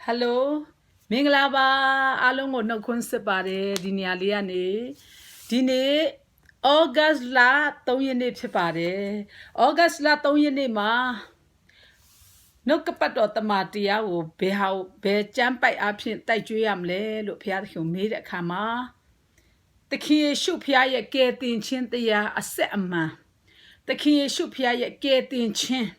Hello မင်္ဂလာပါအားလုံးကိုနှုတ်ခွန်းဆက်ပါတယ်ဒီနေရာလေးကနေဒီနေ့ဩဂတ်လ3ရက်နေ့ဖြစ်ပါတယ်ဩဂတ်လ3ရက်နေ့မှာနှုတ်ကပတ်တော်တမန်တရားကိုဘယ်ကျမ်းပိုက်အဖြစ်တိုက်ကြွေးရမလဲလို့ဘုရားသခင်မေးတဲ့အခါမှာသခင်ယေရှုဖခင်ရဲ့ကယ်တင်ခြင်းတရားအဆက်အမှန်သခင်ယေရှုဖခင်ရဲ့ကယ်တင်ခြင်း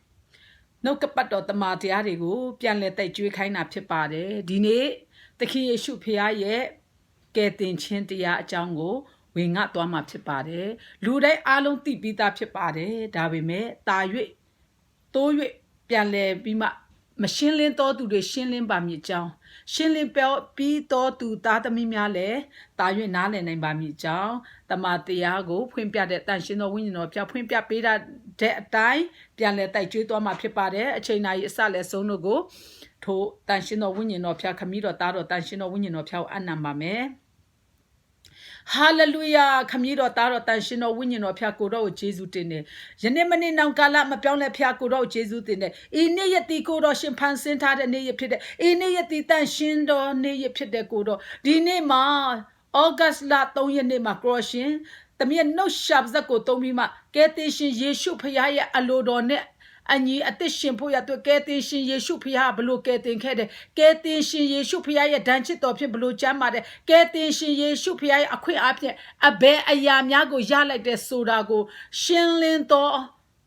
နှုတ်ကပတ်တော်တမန်တရားတွေကိုပြန်လည်တိုက်ကြွေးခိုင်းတာဖြစ်ပါတယ်ဒီနေ့သခင်ယေရှုဖခင်ရဲ့ကယ်တင်ခြင်းတရားအကြောင်းကိုဝင်ငှသွားမှာဖြစ်ပါတယ်လူတိုင်းအားလုံးသိပြီးသားဖြစ်ပါတယ်ဒါပေမဲ့တာ၍တိုး၍ပြန်လည်ပြီးမှမရှင်းလင်းတော်သူတွေရှင်းလင်းပါမည်အကြောင်းရှင်းလင်းပြီးတော်သူသားသမီးများလည်းတာ၍နားလည်နိုင်ပါမည်အကြောင်းတမန်တရားကိုဖွင့်ပြတဲ့တန်ရှင်းသောဝိညာဉ်တော်ဖျားဖွင့်ပြပေးတဲ့အတိုင်းပြန်လည်တိုက်ကြွေးသွားမှာဖြစ်ပါတယ်အချိန်တိုင်းအစလည်းဆုံးတို့ကိုထိုတန်ရှင်းသောဝိညာဉ်တော်ဖျားခမည်းတော်သားတော်တန်ရှင်းသောဝိညာဉ်တော်ဖျားကိုအနံပါမယ်ဟာလေလုယာခမည်းတော်သားတော်တန်ရှင်တော်ဝိညာဉ်တော်ဖျားကိုတော်ကိုယေရှုတင်တယ်ယနေ့မနေ့နောင်ကာလမပြောင်းလဲဖျားကိုတော်ကိုယေရှုတင်တယ်ဤနေ့ရက်ဒီကိုတော်ရှင်ဖန်ဆင်းထားတဲ့နေ့ရက်ဖြစ်တဲ့ဤနေ့ရက်ဒီတန်ရှင်တော်နေ့ရက်ဖြစ်တဲ့ကိုတော်ဒီနေ့မှာဩဂတ်လ3ရက်နေ့မှာကိုတော်ရှင်တမန်နှုတ်ရှာပစက်ကိုတုံးပြီးမှကယ်တင်ရှင်ယေရှုဖျားရဲ့အလိုတော်နဲ့အညီအသက်ရှင်ဖို့ရတဲ့ကယ်တင်ရှင်ယေရှုဖခင်ဘလို့ကယ်တင်ခဲ့တယ်ကယ်တင်ရှင်ယေရှုဖခင်ရဲ့ဒဏ်ချစ်တော်ဖြင့်ဘလို့ချမ်းပါတယ်ကယ်တင်ရှင်ယေရှုဖခင်ရဲ့အခွင့်အားဖြင့်အဘယ်အရာများကိုရလိုက်တဲ့ဆိုတာကိုရှင်းလင်းတော်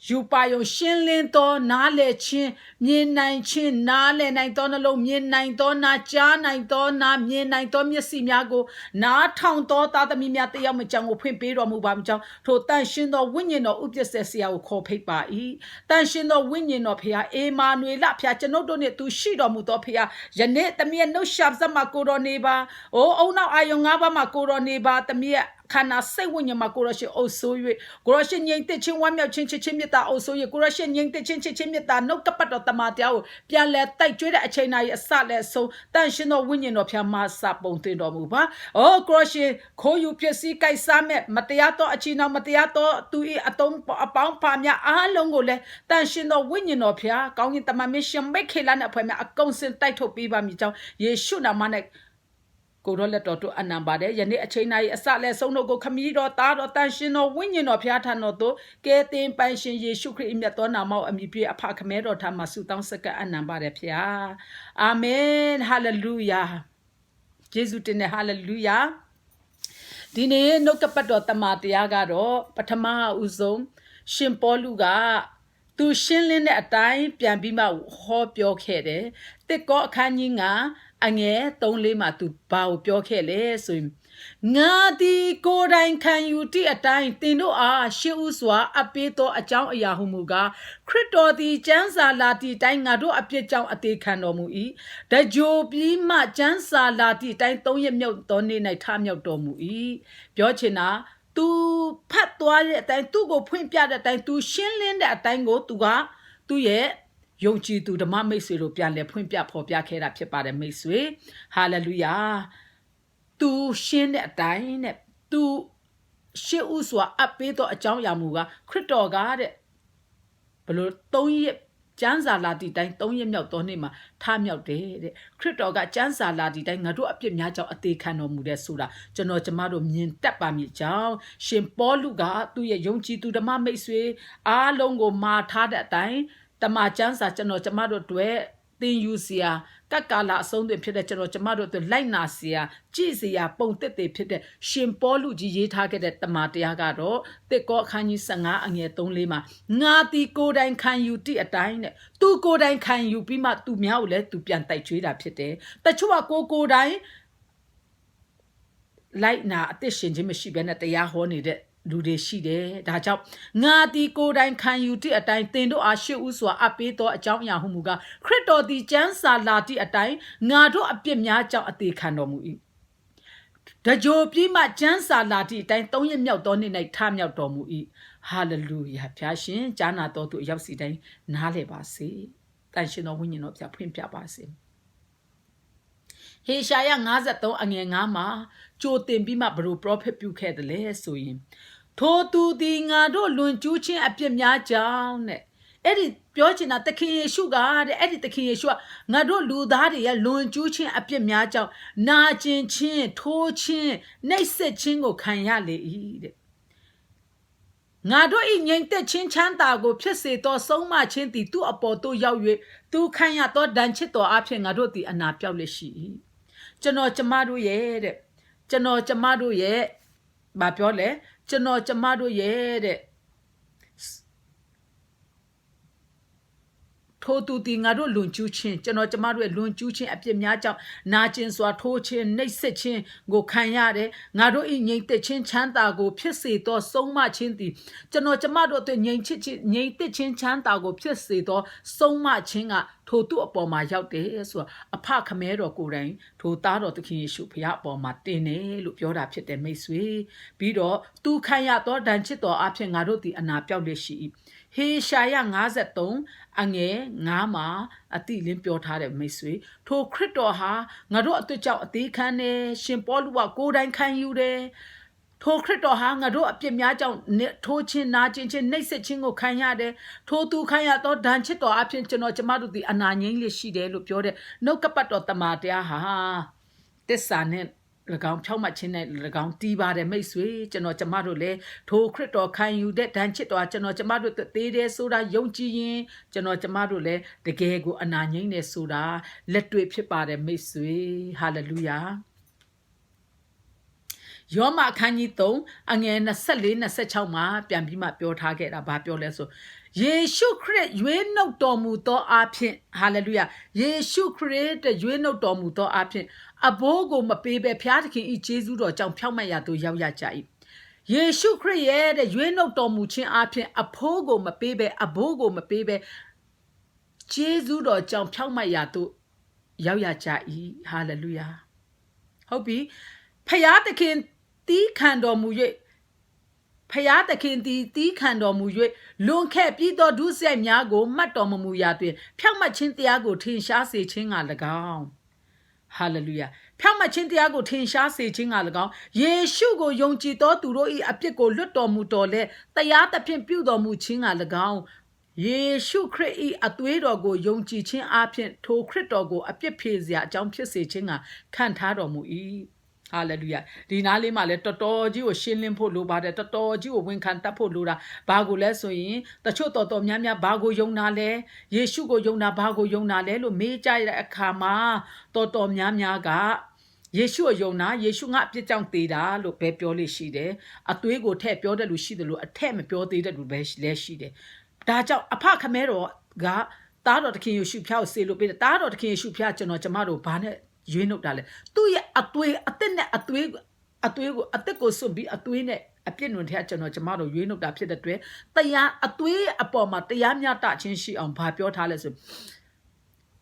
ယူပါယုံရှင်းလင်းသောနားလည်ခြင်းမြင်နိုင်ခြင်းနားလည်နိုင်သောနှလုံးမြင်နိုင်သောနားကြားနိုင်သောနားမြင်နိုင်သောမျက်စိများကိုနားထောင်သောသားသမီးများတယောက်မကြောင်ကိုဖွင့်ပေးတော်မူပါမကြောင်ထိုတန်ရှင်သောဝိညာဉ်တော်ဥပ္ပစ္စဆရာကိုခေါ်ဖိတ်ပါ၏တန်ရှင်သောဝိညာဉ်တော်ဖခင်အေမာနွေလဖခင်ကျွန်ုပ်တို့နှင့်သူရှိတော်မူသောဖခင်ယနေ့တမီးနှုတ်ရှာစမှာကိုတော်နေပါအိုးအုံနောက်အာယုံ၅ပါးမှာကိုတော်နေပါတမီးခန္ဓာစိတ်ဝိညာဉ်မှာကိုရရှိအုပ်ဆိုး၍ကိုရရှိငြိမ်သက်ခြင်းဝမ်းမြောက်ခြင်းချစ်ခြင်းမေတ္တာအုပ်ဆိုး၍ကိုရရှိငြိမ်သက်ခြင်းချစ်ခြင်းမေတ္တာနှုတ်ကပတ်တော်တမန်တရားကိုပြန်လဲတိုက်ကျွေးတဲ့အချိန်တိုင်းအစလည်းဆုံးတန်ရှင်သောဝိညာဉ်တော်ဖျားမှာစပုံသွင်းတော်မူပါ။အိုကိုရရှိခိုးယူဖြစ်စည်းကြိုက်စားမဲ့မတရားသောအချီနှောင်မတရားသောသူ၏အတုံးအပေါင်းပါများအားလုံးကိုလည်းတန်ရှင်သောဝိညာဉ်တော်ဖျားကောင်းကင်တမန်မင်းရှင်မိတ်ခေလာနဲ့အဖွဲ့များအကုန်စင်တိုက်ထုတ်ပေးပါမည်ကြောင်းယေရှုနာမ၌ကိုရောလက်တော်တို့အနံပါတယ်ယနေ့အချိန်တိုင်းအစလဲဆုံးတို့ကိုခမည်းတော်သားတော်တန်ရှင်တော်ဝိညာဉ်တော်ဖျားထံတော်သို့ကဲတင်ပိုင်ရှင်ယေရှုခရစ်၏မြတ်သောနာမကိုအမိပြည့်အဖခမဲတော်ထံမှာဆုတောင်းစက္ကအနံပါတယ်ဖျားအာမင်ဟာလေလုယာယေရှုတင်တဲ့ဟာလေလုယာဒီနေ့နှုတ်ကပတ်တော်တမန်တရားကတော့ပထမဦးဆုံးရှင်ပေါလုကသူရှင်းလင်းတဲ့အတိုင်းပြန်ပြီးမှဟောပြောခဲ့တယ်တစ်ကောအခန်းကြီးကအငယ်3-4မှာသူဘာကိုပြောခဲ့လဲဆိုရင်ငါသည်ကိုယ်တိုင်ခံယူသည့်အတိုင်းသင်တို့အားရှေးဥစွာအပေးသောအကြောင်းအရာဟုမူကားခရစ်တော်သည်ကျမ်းစာလာသည့်အတိုင်းငါတို့အပြစ်ကြောင့်အသေးခံတော်မူ၏တကြိုပြီးမှကျမ်းစာလာသည့်အတိုင်း3ရက်မြောက်သောနေ့၌ထမြောက်တော်မူ၏ပြောချင်တာသူဖတ်သွားတဲ့အတိုင်းသူ့ကိုဖွင့်ပြတဲ့အတိုင်းသူရှင်းလင်းတဲ့အတိုင်းကိုသူကသူ့ရဲ့ယုံကြည်သူဓမ္မမိတ်ဆွေတို့ပြန်လဲဖွင့်ပြဖော်ပြခဲ့တာဖြစ်ပါတယ်မိတ်ဆွေဟာလေလုယာသူရှင်းတဲ့အတိုင်းနဲ့သူရှေ့ဥစွာအပ်ပေးသောအကြောင်းအရာမူကခရစ်တော်ကတဲ့ဘလို့3ရက်ကျမ်းစာလာတီတိုင်း3ရက်မြောက်သောနေ့မှာထမြောက်တယ်တဲ့ခရစ်တော်ကကျမ်းစာလာတီတိုင်းငါတို့အပြစ်များကြောင့်အသေးခံတော်မူတဲ့ဆိုတာကျမတို့မြင်တတ်ပါမည်ကြောင်းရှင်ပေါလုကသူ့ရဲ့ယုံကြည်သူဓမ္မမိတ်ဆွေအားလုံးကိုမှာထားတဲ့အတိုင်းတမန်ကျမ်းစာကျမတို့တွေ့သင်ယူစရာကကာလာအဆုံးတွင်ဖြစ်တဲ့ကျမတို့အတွက်လိုက်နာစရာကြည်စရာပုံသက်သေဖြစ်တဲ့ရှင်ပေါလုကြီးရေးထားခဲ့တဲ့တမန်တရားကတော့တစ်ကောအခန်းကြီး15အငယ်3-4မှာငါတီကိုယ်တိုင်ခံယူသည့်အတိုင်းနဲ့သူကိုယ်တိုင်ခံယူပြီးမှသူများကိုလည်းသူပြန်တိုက်ချွေးတာဖြစ်တယ်တချို့ကကိုယ်တိုင်လိုက်နာအသက်ရှင်ခြင်းမရှိဘဲနဲ့တရားဟောနေတဲ့လူတွေရှိတယ်ဒါကြောင့်ငါတီကိုယ်တိုင်ခံယူသည့်အတိုင်းသင်တို့အားရှေ့ဥစွာအပ်ပေးသောအကြောင်းအရာဟုမူကားခရစ်တော်သည်ကျမ်းစာလာသည့်အတိုင်းငါတို့အပြစ်များကြောင့်အသေးခံတော်မူ၏တကြိုပြီးမှကျမ်းစာလာသည့်အတိုင်း3ရက်မြောက်သောနေ့၌ထမြောက်တော်မူ၏ဟာလေလုယာဖျားရှင်ကြားနာတော်သူအရောက်စီတိုင်းနားလည်ပါစေတန်ရှင်တော်ဝိညာဉ်တော်ဖျားဖွင့်ပြပါစေဟေရှာယ53အငယ်9မှာကြိုတင်ပြီးမှဘလို့ prophet ပြုခဲ့တယ်လဲဆိုရင်ထိုသူသည်ငါတို့လွန်ကျူးခြင်းအပြစ်များကြောင့်နဲ့ Eddie Piogina, the king sugar, the Eddie the king sugar, Nado Ludari, a lone juchin, a piamiaja, Najin chin, to chin, Nase chingo canyale eat. Nado in yanked chin chantago, pisse to so much in the two apoto yawe, two kanya to danchito up in Adoti and Napiolishi. Jano Chamadu ye, Jano Chamadu ye, Bapiole, Jano Chamadu ye. Totu di ngado lunchu chin, jano chamadu lunchu chin apye myacha na chin swa to chin nei sit chin go kanya de ngado I nying te chin chanta go phit to song ma chin di jano chamadu to nying chit chin nying te chin chanta go phit to song ma chin ga totu apo ma yauk de so apha khame ro ko tain to ta ro takhin Yesu phya apo ma tin ne lo pyo da phit de mait swe bi do tu khanya to dan chit to a phit ngado di ana pyauk le shi He Shaya 53 Ange Ngama Ati Lim Pyo Thade Maiswe To Krito Ha Ngado Atu Chao Ati Khane Shimpolwa Ko Dain Khan Yu De To Krito Ha Ngado Apye Mya Chao To Chin Na Chin Chin Nei Sit Chin Ko Khan Ya De To Tu Khan Ya To Dan Chit To Apyen Chano Chamadu Di Ana Nying Le Shi De Lo Pyo De No Kapat To Tama Tia Ha Tessa Ne Lagam Chow Machin Lagam Tiba de Maiswe, Jano Chamado Le, To Crito Kan you de Danchit or Jano Chamado Tede Soda Yonchi, Jano Chamado Le, the Gego Ananyine Soda, let to Pipa de Maiswe, Hallelujah. Yoma Kanito, Angen a Salin, a Sechama, Piambima Pure Target, a Babio Leso. Ye should create, you no domuto apin, hallelujah. Ye should create, you no domuto apin. A bogo ma baby piatkin eat Jesu or jump Pamaya to Yawajai. Ye should create, you no domuchin apin, a pogo ma baby, a bogo ma baby. Jesu or jump Pamaya to Yawajai, hallelujah. Hobby, Payatakin. Tí khăn đồ mù yuệ. Phaya ta khin tí khăn đồ mù yuệ. Luôn khép bí đồ đu xe nhà gỗ mắt đồ mù ya tuyệt. Phiao mà chín tia gỗ thiên xá xì chín ngà là gạo. Hallelujah. Phiao mà chín tia gỗ thiên xá xì chín ngà là gạo. Giê-xu gỗ dùng chỉ đó tù rô y áp chế gỗ lứt đồ mù đồ lệ. Ta ya ta phiên biểu đồ mù chín ngà là gạo. Giê-xu khế y áp tuế đồ gỗ dùng chỉ chín áp phiên thô khế đồ gỗ áp chế phê dịa trong phê xì chín ngà khăn thá đồ mù y. Hallelujah. Dinali male toto ji o shinlin pho lo ba de toto ji o win khan tat pho lo da ba go le so yin ta chot toto mya mya ba go yong na le Yesu go yong na ba go yong na le lo me ja ya akha ma toto mya mya ga Yesu o yong na Yesu nga apit chang te da lo be pyo le shi de atwe go the pyo de lu shi de lo athe ma pyo te de lu be le shi de da jaw apha khame ro ga ta ro takin Yesu phya o se lo pe ta ro takin Yesu phya chano chama ro ba ne you know, darling. Do you a twig, a thin at twig, a twig, a tickle so be a twin, a pin with hatch and tomato, you know, that pit the twig. Taya, a twig upon my Tayamia touching she on Papio Talis.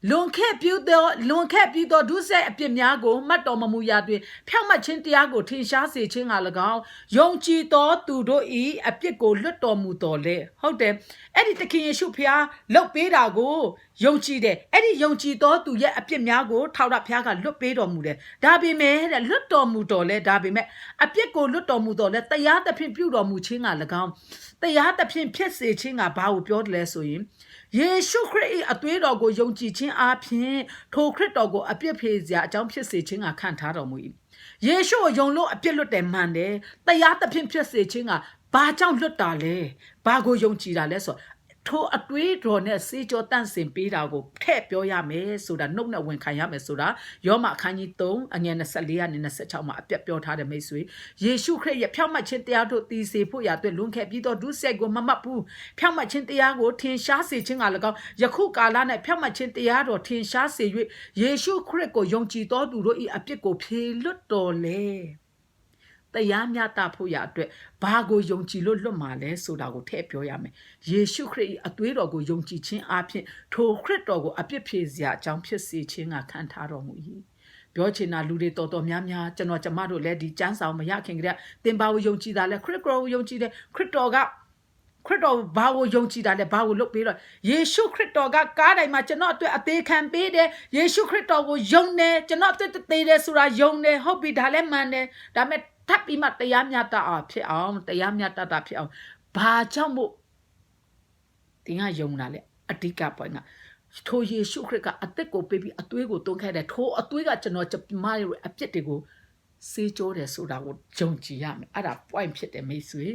Long cap you do say a piamiago, Matoma Muyadwe, Pama Chintiago, Tinshasi, Ching Alagao, Yong Chi to do e, a pico, Luto Mutole. How them? Eddie the king shupia, look beda go, Yong Chi de, Eddie Yong Chi to yet a piamiago, Tauda Piaga, look bedo mude. Dabi me, a Luto Mutole, Dabi me, a pico Luto Mutole, Tayata Pimpudo Muching Alagao. Tayata Pim Pesse Ching a bow pure less him. Yesu Christ a tweed or go young teaching a pin, to crit or go appear pays ya jump sitching a can't have me. Yesu young low appear look them Monday, the yata pin sitching a bajam look dale, bago young chida lesso. To a tweed or ne see your dancing beat I go tap your yame so that no one can yame soda, your ma can you tone, and yen a salian in a set of my pep your tada mesui. Yesu Christ, ya pia machin teato, these say, put ya to look at you do say go mamma poo, pia machin teago, tin shasi ching alago, Yaku galana, pia machin teato, tin shasi, Yesu Christ go young chito do a pico pay lutole. The yamya tapu ya dwe, bago young chilo lomale, so that go tap your yame. Yesu Christ a tweed go young chin apin, to crit or go appear pays ya, jump your sitching a can't have me. Biochina lude toto myamya, Jano Chamado lady, Jans out my yaking there, then bow young chida, le crit grow young chide, crit dog up. Crito bow young chida, the bow look better. Yesu crit dog got God, I might not to a day can be there. Yesu crito was young there, Janot the day there, so I young there, hobby dalemane, that met. Tapi mat tayamnya ta apse am tayamnya ta apse am ba chambo တင်ကယုံတာလေအဓိကpointကထိုယေရှုခရစ်ကအသက်ကိုပေးပြီးအသွေးကိုတွန်းခဲ့တဲ့ထိုအသွေးကကျွန်တော်ကျမရဲ့အပြစ်တွေကိုစေးကြောတယ်ဆိုတာကိုယုံကြည်ရမယ်အဲ့ဒါ point ဖြစ်တယ်မိတ်ဆွေ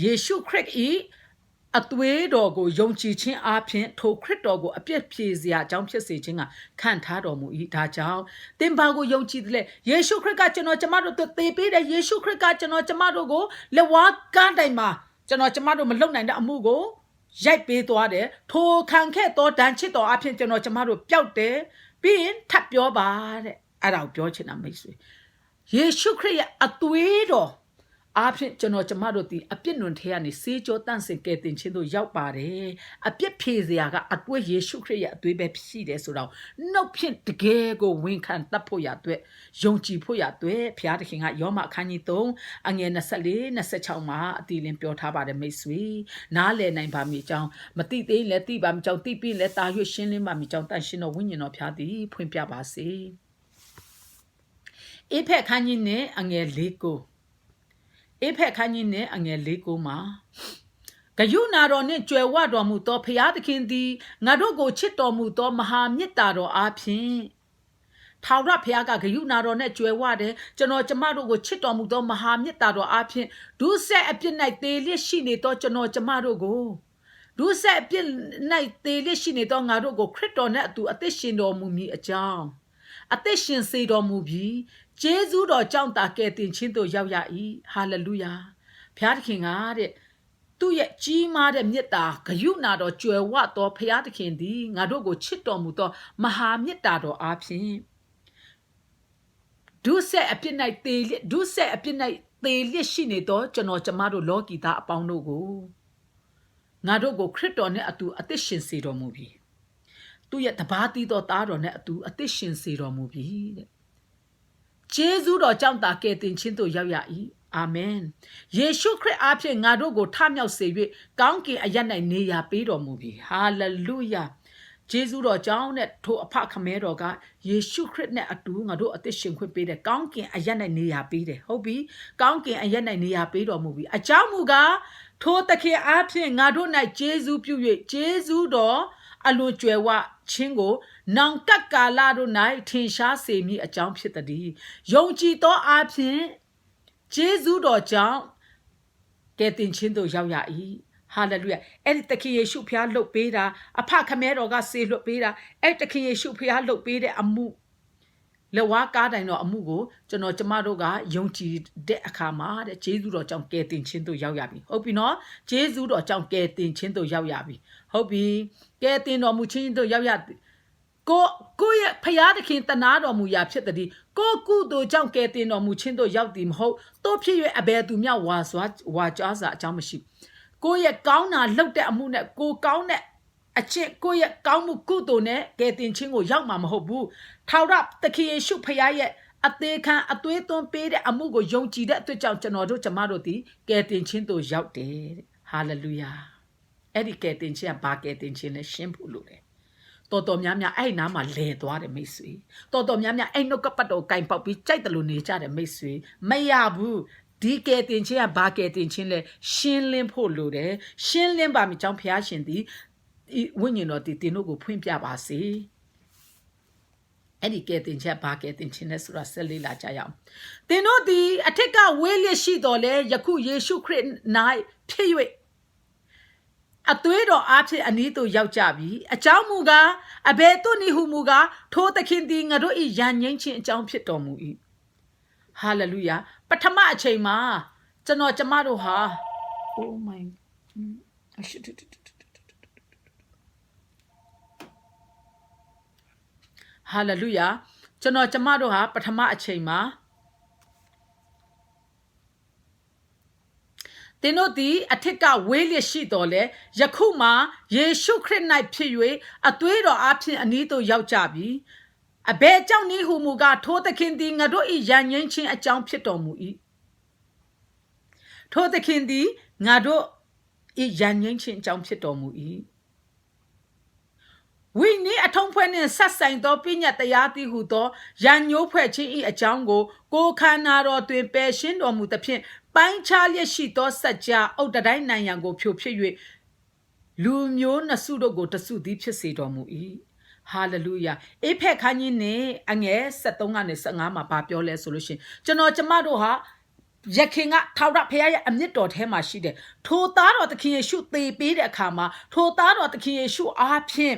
ယေရှုခရစ်ဤအသွေးတော်ကိုယုံကြည်ခြင်းအပြင်ထိုခရစ်တော်ကိုအပြစ်ဖြေစရာအကြောင်းဖြစ်စေခြင်းကခံထားတော်မူ၏ဒါကြောင့်သင်ဘာကိုယုံကြည်တယ်လေယေရှုခရစ်ကကျွန်တော်ကျမတို့သေပေးတယ်ယေရှုခရစ်ကကျွန်တော်ကျမတို့ကိုလက်ဝါးကမ်းတိုင်မှာကျွန်တော်ကျမတို့မလုပ်နိုင်တဲ့အမှုကိုရိုက်ပေးသွားတယ်ထိုခံခဲ့သောဒဏ်ချစ်တော်အဖြစ်ကျွန်တော်ကျမတို့ပျောက်တယ်ပြီးရင်ထပ်ပြောပါတဲ့အဲ့ဒါကိုပြောချင်တာမိတ်ဆွေယေရှုခရစ်ရဲ့အသွေးတော်အဖြစ်ကျွန်တော်ကျမတို့ဒီအပြစ်နွန်ထဲကနေစေးကြောတန့်စင်ကယ်တင်ခြင်းတို့ရောက်ပါတယ်အပြစ်ဖြေစရာကအသွေးယေရှုခရစ်ရဲ့အသွေးပဲဖြစ်တယ်ဆိုတော့နှုတ်ဖြင့်တကယ်ကိုဝန်ခံတတ်ဖို့ရအတွက်ယုံကြည်ဖို့ရအတွက်ဘုရားသခင်ကယောမအခန်းကြီး3အငယ်24 26မှာအတီလင်းပြောထားပါတယ်မိတ်ဆွေနားလည်နိုင်ပါမည်အကြောင်းမတိသေးလည်းသိပါမည်အကြောင်းသိပြီးလည်းတာရွှေရှင်းလင်းပါမည်အကြောင်းတန်ရှင်းတော်ဝိညာဉ်တော်ဘုရားသည်ဖွင့်ပြပါစေအေဖက်ခန်းကြီးနဲ့အငယ်4ကိုအေဖက်ခန်းကြီးနဲ့အငယ်4ကိုမှာဂယုနာတော်နှင့်ကြွယ်ဝတော်မူသောဖျားသခင်သည်ငါတို့ကိုချစ်တော်မူသောမဟာမေတ္တာတော်အားဖြင့်ထာဝရဘုရားကဂယုနာတော်နဲ့ကြွယ်ဝတယ်ကျွန်တော်ကျမတို့ကိုချစ်တော်မူသောမဟာမေတ္တာတော်အားဖြင့်ဒုစက်အပြစ်၌သေလျက်ရှိနေသောကျွန်တော်ကျမတို့ကိုဒုစက်အပြစ်၌သေလျက်ရှိနေသောငါတို့ကိုခရစ်တော်နဲ့အတူအသက်ရှင်တော်မူမည်အကြောင်းအသက်ရှင်စေတော်မူပြီးကျေးဇူးတော်ကြောင့်တာကယ်တင်ခြင်းတို့ရောက်ရ၏ဟာလေလုယာဘုရားသခင်ကတဲ့သူ့ရဲ့ကြီးမားတဲ့မေတ္တာဂရုဏာတော်ကြွယ်ဝသောဘုရားသခင်သည်ငါတို့ကိုချစ်တော်မူသောမဟာမေတ္တာတော်အားဖြင့်ဒုစက်အပြစ်၌သေလျက်ဒုစက်အပြစ်၌သေလျက်ရှိနေသောကျွန်တော်ကျမတို့လောကီသားအပေါင်းတို့ကိုငါတို့ကိုခရစ်တော်နဲ့အတူအသက်ရှင်စေတော်မူပြီသူ့ရဲ့တပါးတီးသောသားတော်နဲ့အတူအသက်ရှင်စေတော်မူပြီတဲ့ကျေးဇူးတော်ကြောင့်တာကယ်တင်ခြင်းတို့ရောက်ရ၏အာမင်ယေရှုခရစ်အားဖြင့်ငါတို့ကိုထမြောက်စေ၍ကောင်းကင်အရ၌နေရာပေးတော်မူပြီဟာလေလုယာကျေးဇူးတော်ကြောင့်နဲ့ထိုအဖခမဲတော်ကယေရှုခရစ်နဲ့အတူငါတို့အသက်ရှင်ခွင့်ပေးတယ်ကောင်းကင်အရ၌နေရာပေးတယ်ဟုတ်ပြီကောင်းကင်အရ၌နေရာပေးတော်မူပြီအကြောင်းမူကားထိုသခင်အားဖြင့်ငါတို့၌ကျေးဇူးပြု၍ကျေးဇူးတော်အလွန်ကြွယ်ဝခြင်းကိုနောင်ကပ်ကာလတို့၌ထင်ရှားစေမည်အကြောင်းဖြစ်သည်ယုံကြည်သောအားဖြင့်ကျေးဇူးတော်ကြောင့်ကယ်တင်ခြင်းတို့ရောက်ရ၏ဟာလေလုယာအဲ့ဒီသခင်ယေရှုဖျားလှုပ်ပေးတာအဖခမဲတော်ကဆေလွတ်ပေးတာအဲ့သခင်ယေရှုဖျားလှုပ်ပေးတဲ့အမှုလက်ဝါးကားတိုင်တော်အမှုကိုကျွန်တော်ကျမတို့ကယုံကြည်တဲ့အခါမှာတဲ့ဂျေဇုတော်ကြောင့်ကယ်တင်ခြင်းတို့ရောက်ရပြီဟုတ်ပြီနော်ဂျေဇုတော်ကြောင့်ကယ်တင်ခြင်းတို့ရောက်ရပြီဟုတ်ပြီကယ်တင်တော်မူခြင်းတို့ရောက်ရကိုရဲ့ဖျားသခင်တနာတော်မူရာဖြစ်သည်ကိုကုသိုလ်ကြောင့်ကယ်တင်တော်မူခြင်းတို့ရောက်သည်မဟုတ်တို့ဖြစ်၍အဘယ်သူမျှဝါကြားစာအကြောင်းမရှိကိုရဲ့ကောင်းတာလှုပ်တဲ့အမှုနဲ့ကိုကောင်းတဲ့အချစ်ကိုရဲ့ကောင်းမှုကုသိုလ်နဲ့ကယ်တင်ခြင်းကိုရောက်မှာမဟုတ်ဘူးထာဝရသခင်ယေရှုဖခင်ရဲ့အသေးခံအသွေးသွန်းပေးတဲ့အမှုကိုယုံကြည်တဲ့အတွက်ကြောင့်ကျွန်တော်တို့ကျမတို့ဒီကယ်တင်ခြင်းတို့ရောက်တယ်ဟာလေလုယာအဲ့ဒီကယ်တင်ခြင်းကဘာကယ်တင်ခြင်းလဲရှင်းဖို့လိုတယ်တော်များများအဲ့နားမှာလဲသွားတယ်မိတ်ဆွေတော်များများအဲ့နှုတ်ကပတ်တော်ကင်ပေါက်ပြီးကြိုက်တယ်လို့နေကြတယ်မိတ်ဆွေမရဘူးဒီကယ်တင်ခြင်းကဘာကယ်တင်ခြင်းလဲရှင်းလင်းဖို့လိုတယ်ရှင်းလင်းပါမယ်ကြောင့်ဘုရားရှင်သည်ဝိညာဉ်တော်ဒီတင်တို့ကိုဖွင့်ပြပါစေအဲ့ဒီကဲတင်ချက်ဘာကဲတင်ခြင်းလဲဆိုတာဆက်လေးလာကြရအောင်တင်တို့ဒီအထက်ကဝေးလျက်ရှိတော်လဲယခုယေရှုခရစ်၌ဖြစ်၍အသွေးတော်အားဖြင့်အနီးသို့ရောက်ကြပြီအကြောင်းမူကားအဘယ်သို့နည်းဟုမူကားထိုသခင်သည်ငါတို့၏ယဉ်ငိမ့်ခြင်းအကြောင်းဖြစ်တော်မူ၏ဟာလေလုယာပထမအချိန်မှာကျွန်တော်ကျမတို့ဟာ oh my ဟာလေလုယာကျွန်တော်ကျမတို့ဟာပထမအချိန်မှာတင်တို့သည်အထက်ကဝေးလျက်ရှိတော်လဲယခုမှယေရှုခရစ်၌ဖြစ်၍အသွေးတော်အားဖြင့်အနီးသို့ရောက်ကြပြီအဘယ်ကြောင့်နည်းဟုမူကားထိုသခင်သည်ငါတို့၏ယဉ်ငိမ့်ခြင်းအကြောင်းဖြစ်တော်မူ၏ထိုသခင်သည်ငါတို့၏ယဉ်ငိမ့်ခြင်းအကြောင်းဖြစ်တော်မူ၏ဝိနည်းအထုံးဖွဲ့နှင့်ဆက်ဆိုင်သောပညတ်တရားသည်ဟုသောရန်ညိုးဖွဲ့ခြင်း၏အကြောင်းကိုခန္ဓာတော်တွင်ပယ်ရှင်းတော်မူသဖြင့်ပိုင်းခြားလျက်ရှိသောစัจ जा အုတ်တိုင်းနိုင်ရန်ကိုဖြိုဖြစ်၍ လူမျိုးနှစ်စုတို့ကိုတစုသည်ဖြစ်စေတော်မူ၏ဟာလေလုယာအေဖက်ခန်းကြီးနဲ့အငယ်73ကနေ15မှာဘာပြောလဲဆိုလို့ရှိရင်ကျွန်တော်ကျမတို့ဟာယခင်ကထာဝရဘုရားရဲ့အမြင့်တော်ထဲမှာရှိတယ်ထိုသားတော်သခင်ယေရှုသေပေးတဲ့အခါမှာထိုသားတော်သခင်ယေရှုအားဖြင့်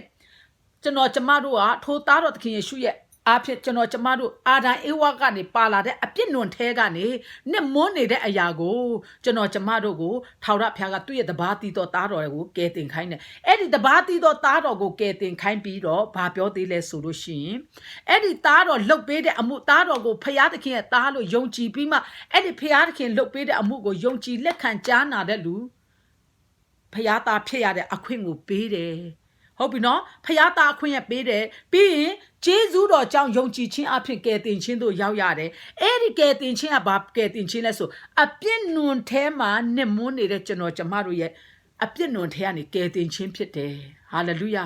ကျွန်တော်ကျမတို့ဟာထိုသားတော်သခင်ယေရှုရဲ့အားဖြင့်ကျွန်တော်ကျမတို့အာဒံအေဝါကနေပါလာတဲ့အပြစ်နွန်ထဲကနေနှစ်မွန်းနေတဲ့အရာကိုကျွန်တော်ကျမတို့ကိုထာဝရဘုရားကသူ့ရဲ့တပါးတီတော်သားတော်ကိုကယ်တင်ခိုင်းတယ်အဲ့ဒီတပါးတီတော်သားတော်ကိုကယ်တင်ခိုင်းပြီးတော့ဘာပြောသေးလဲဆိုလို့ရှိရင်အဲ့ဒီသားတော်လှုပ်ပေးတဲ့အမှုသားတော်ကိုဘုရားသခင်ရဲ့သားလို့ယုံကြည်ပြီးမှအဲ့ဒီဘုရားသခင်လှုပ်ပေးတဲ့အမှုကိုယုံကြည်လက်ခံကြားနာတဲ့လူဘုရားသားဖြစ်ရတဲ့အခွင့်ကိုပေးတယ်ဟုတ်ပြီနော်ဖျားသားခွင့်ရပေးတယ်ပြီးရင်ဂျေဇုတော်ကြောင့်ယုံကြည်ခြင်းအဖြစ်ကယ်တင်ခြင်းတို့ရောက်ရတယ်အဲ့ဒီကယ်တင်ခြင်းကဘာကယ်တင်ခြင်းလဲဆိုအပြစ်နွန်ထဲမှာနှစ်မွန်းနေတဲ့ကျွန်တော်ကျမတို့ရဲ့အပြစ်နွန်ထဲကနေကယ်တင်ခြင်းဖြစ်တယ်ဟာလေလုယာ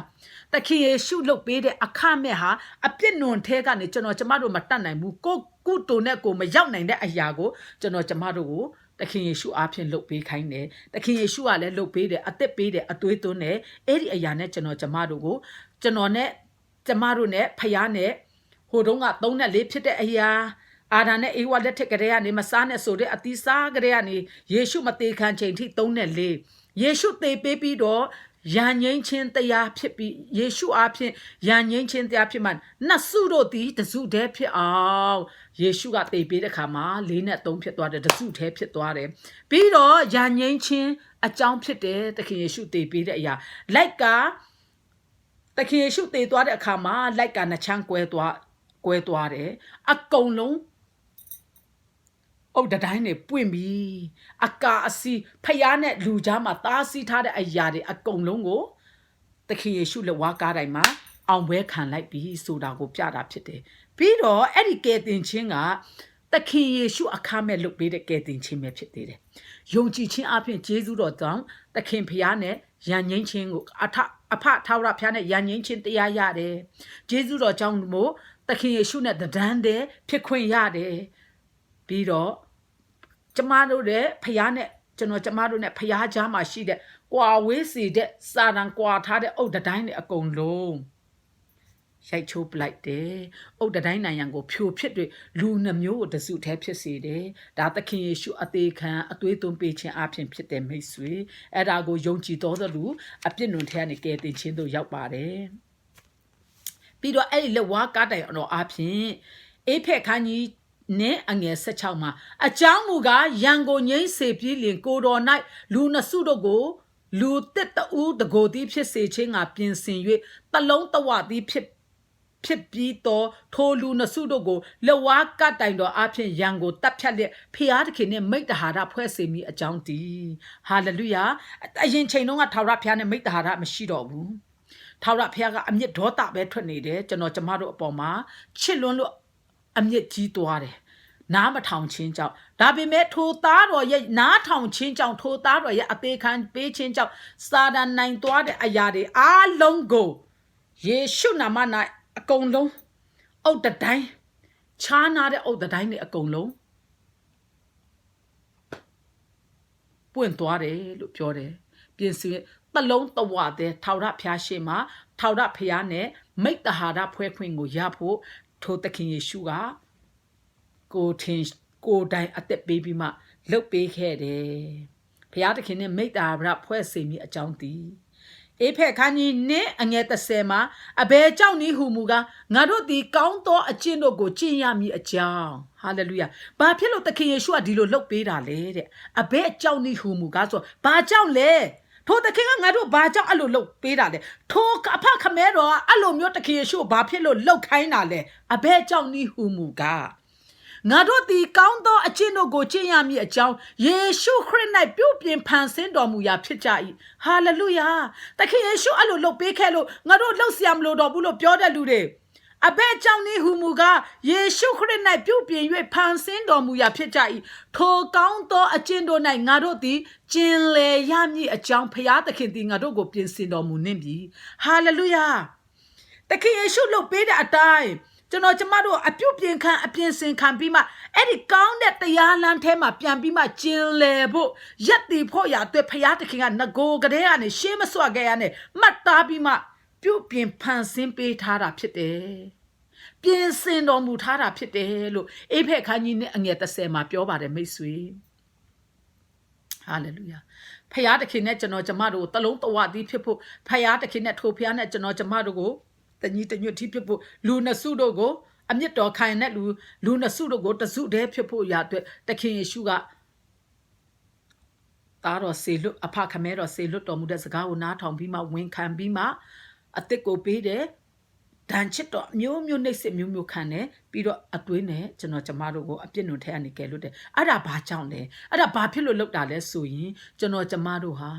သခင်ယေရှုလုပ်ပေးတဲ့အခမဲ့ဟာအပြစ်နွန်ထဲကနေကျွန်တော်ကျမတို့မတတ်နိုင်ဘူးကိုကုတုနဲ့ကိုမရောက်နိုင်တဲ့အရာကိုကျွန်တော်ကျမတို့ကိုသခင်ယေရှုအားဖြင့်လှုပ်ပေးခိုင်းတယ်သခင်ယေရှုကလည်းလှုပ်ပေးတယ်အသက်ပေးတယ်အသွေးသွင်းတယ်အဲ့ဒီအရာနဲ့ကျွန်တော်ကျမတို့ကိုကျွန်တော်နဲ့ကျမတို့နဲ့ဖယားနဲ့ဟိုတုန်းက3နဲ့4ဖြစ်တဲ့အရာအာဒါနဲ့အေဝါလက်ထက်ကလေးကနေမစားနဲ့ဆိုတဲ့အသီးစားကလေးကနေယေရှုမသေးခံချိန်ထိ3နဲ့4ယေရှုသေပေးပြီးတော့ရန်ငိမ့်ခြင်းတရားဖြစ်ပြီးယေရှုအားဖြင့်ရန်ငိမ့်ခြင်းတရားဖြစ်မှနှစ်စုတို့သည်တစုတည်းဖြစ်အောင်ယေရှုကသေပေးတဲ့ခါမှာ4နဲ့3ဖြစ်သွားတယ်တစုတည်းဖြစ်သွားတယ်ပြီးတော့ရန်ငိမ့်ခြင်းအကြောင်းဖြစ်တယ်သခင်ယေရှုသေပေးတဲ့အရာလိုက်ကသခင်ယေရှုသေသွားတဲ့အခါမှာလိုက်ကနှစ်ချမ်းကွဲသွားတယ်အကုန်လုံးအုတ်တိုင်းနေပွင့်ပြီအကာအစီဖျားနဲ့လူကြားမှာသားစီးထားတဲ့အရာတွေအကုန်လုံးကိုသခင်ယေရှုလက်ဝါးကားတိုင်းမှာအောင်ပွဲခံလိုက်ပြီဆိုတာကိုပြတာဖြစ်တယ်ပြီးတော့အဲ့ဒီကယ်တင်ခြင်းကသခင်ယေရှုအခမဲ့လုပ်ပေးတဲ့ကယ်တင်ခြင်းပဲဖြစ်သေးတယ်ယုံကြည်ခြင်းအပြင်ယေရှုတော်ကြောင့်သခင်ဖျားနဲ့ယဉ်ငိမ့်ခြင်းကိုအဖထာဝရဖျားနဲ့ယဉ်ငိမ့်ခြင်းတရားရတယ်ယေရှုတော်ကြောင့်မို့သခင်ယေရှုနဲ့တန်းတဲ့ဖြစ်ခွင့်ရတယ်ပြီးတော့ကျမတို့ရဲ့ဖျားနဲ့ကျွန်တော်ကျမတို့နဲ့ဖျားကြားမှာရှိတဲ့ကွာဝေးစီတဲ့စာတန်ကွာထားတဲ့အုတ်တိုင်းတွေအကုန်လုံးရိုက်ချိုးပလိုက်တယ်အုတ်တိုင်းနိုင်ရန်ကိုဖြိုဖြစ်တွေလူနှမျိုးကိုတစုထဲဖြစ်စေတယ်ဒါသခင်ယေရှုအသေးခံအသွေးသွင်းပေးခြင်းအပြင်ဖြစ်တဲ့မိတ်ဆွေအဲ့ဒါကိုယုံကြည်တော်သောလူအပြစ်နွန်ထဲကနေကယ်တင်ခြင်းသို့ရောက်ပါတယ်ပြီးတော့အဲ့ဒီလက်ဝါးကားတိုင်တော်အပြင်အေဖက်ခန်းကြီးနဲ့အငယ်16မှာအကြောင်းမူကားရန်ကိုငိမ့်စေပြီးလင်ကိုတော်၌လူနှစ်စုတို့ကိုလူတစ်တူတကိုယ်သည်ဖြစ်စေခြင်းငါပြင်ဆင်၍တလုံးတဝသည်ဖြစ်ပြီးတော့ထိုလူနှစ်စုတို့ကိုလက်ဝါးကတိုင်တော်အဖြစ်ရန်ကိုတပ်ဖြတ်လက်ဖျားသခင်နဲ့မိတ္တဟာရဖွဲ့စေမိအကြောင်းတည်ဟာလေလုယာအရင်ချိန်တုန်းကထာဝရဘုရားနဲ့မိတ္တဟာရမရှိတော့ဘူးထာဝရဘုရားကအမျက်ဒေါသပဲထွက်နေတယ်ကျွန်တော်ကျမတို့အပေါ်မှာချစ်လွန်းလို့အမျက်ကြီးသွားတယ်နားမထောင်ခြင်းကြောင့်ဒါပေမဲ့ထိုသားတော်ရဲ့နားထောင်ခြင်းကြောင့်ထိုသားတော်ရဲ့အသေးခံပေးခြင်းကြောင့်စာတန်နိုင်သွားတဲ့အရာတွေအားလုံးကိုယေရှုနာမ၌အကုန်လုံးအုတ်တိုင်းခြားနာတဲ့အုတ်တိုင်းတွေအကုန်လုံးပွင့်သွားတယ်လို့ပြောတယ်ပြင်ဆင်တလုံးတဝတဲ့ထာဝရဘုရားရှိမှာထာဝရဘုရားနဲ့မိတ္တဟာရဖွဲ့ခွင့်ကိုရဖို့ထိုသခင်ယေရှုကကိုတိုင်အသက်ပေးပြီးမှလှုပ်ပေးခဲ့တယ်ဘုရားသခင်နဲ့မိတ္တဟာရဖွဲ့စေမိအကြောင်းတည်အေဖက်ခန်းကြီးနဲ့အငယ်30မှာအဘယ်ကြောင့်နည်းဟုမူကားငါတို့သည်ကောင်းသောအကျင့်တို့ကိုကျင့်ရမည်အကြောင်းဟာလေလုယာဘာဖြစ်လို့သခင်ယေရှုကဒီလိုလှုပ်ပေးတာလဲတဲ့အဘယ်ကြောင့်နည်းဟုမူကားဆိုဘာကြောင့်လဲထိုသခင်ကငါတို့ဘာကြောင့်အဲ့လိုလှုပ်ပေးတာလဲထိုအဖခမဲတော်ကအဲ့လိုမျိုးသခင်ယေရှုဘာဖြစ်လို့လှုပ်ခိုင်းတာလဲအဘယ်ကြောင့်နည်းဟုမူကားငါတို့သည်ကောင်းသောအကျင့်တို့ကိုကျင့်ရမည်အကြောင်းယေရှုခရစ်၌ပြုပြင်ဖန်ဆင်းတော်မူရာဖြစ်ကြ၏ဟာလေလုယာသခင်ယေရှုအဲ့လိုလုပ်ပေးခဲ့လို့ငါတို့လှုပ်เสียမလို့တော့ဘူးလို့ပြောတဲ့လူတွေအဘယ်ကြောင့်နည်းဟုမူကားယေရှုခရစ်၌ပြုပြင်၍ဖန်ဆင်းတော်မူရာဖြစ်ကြ၏ထိုကောင်းသောအကျင့်တို့၌ငါတို့သည်ကျင်လည်ရမည်အကြောင်းဖျားသခင်သည်ငါတို့ကိုပြင်ဆင်တော်မူနှင့်ပြီဟာလေလုယာသခင်ယေရှုလုပ်ပေးတဲ့အတိုင်း ကျွန်တော်ကျမတို့အပြုတ်ပြင်ခံအပြင်ဆင်ခံပြီးမှအဲ့ဒီကောင်းတဲ့တရားလမ်းထဲမှာပြန်ပြီးမှကျင်လည်ဖို့ရက်တည်ဖို့ရအတွက်ဖျားသခင်ကငကိုကလေးကနေရှေးမစွတ်ခဲ့ရနဲ့မှတ်သားပြီးမှပြုတ်ပြင်ဖန်ဆင်းပေးထားတာဖြစ်တယ်ပြင်ဆင်တော်မူထားတာဖြစ်တယ်လို့အေဖက်ခန်းကြီးနဲ့အငယ်30မှာပြောပါတယ်မိတ်ဆွေဟာလေလုယာဖျားသခင်နဲ့ကျွန်တော်ကျမတို့တလုံးတဝသီးဖြစ်ဖို့ဖျားသခင်နဲ့ထိုဖျားနဲ့ကျွန်တော်ကျမတို့ကိုတညီတညွတ်တိဖြစ်ဖို့လူနှစ်စုတို့ကိုအမြင့်တော်ခိုင်တဲ့လူနှစ်စုတို့ကိုတစုတည်းဖြစ်ဖို့ရအတွက်သခင်ယေရှုကသားတော်ဆေလွတ်အဖခမဲတော်ဆေလွတ်တော်မူတဲ့စကားကိုနားထောင်ပြီးမှဝန်ခံပြီးမှအသက်ကိုပေးတယ်ဒဏ်ချစ်တော်မျိုးမျိုးနှိပ်စက်မျိုးမျိုးခံတယ်ပြီးတော့အသွေးနဲ့ကျွန်တော်ကျမတို့ကိုအပြစ်နုံထဲကနေကယ်လွတ်တယ်အဲ့ဒါဘာကြောင့်လဲအဲ့ဒါဘာဖြစ်လို့လုပ်တာလဲဆိုရင်ကျွန်တော်ကျမတို့ဟာ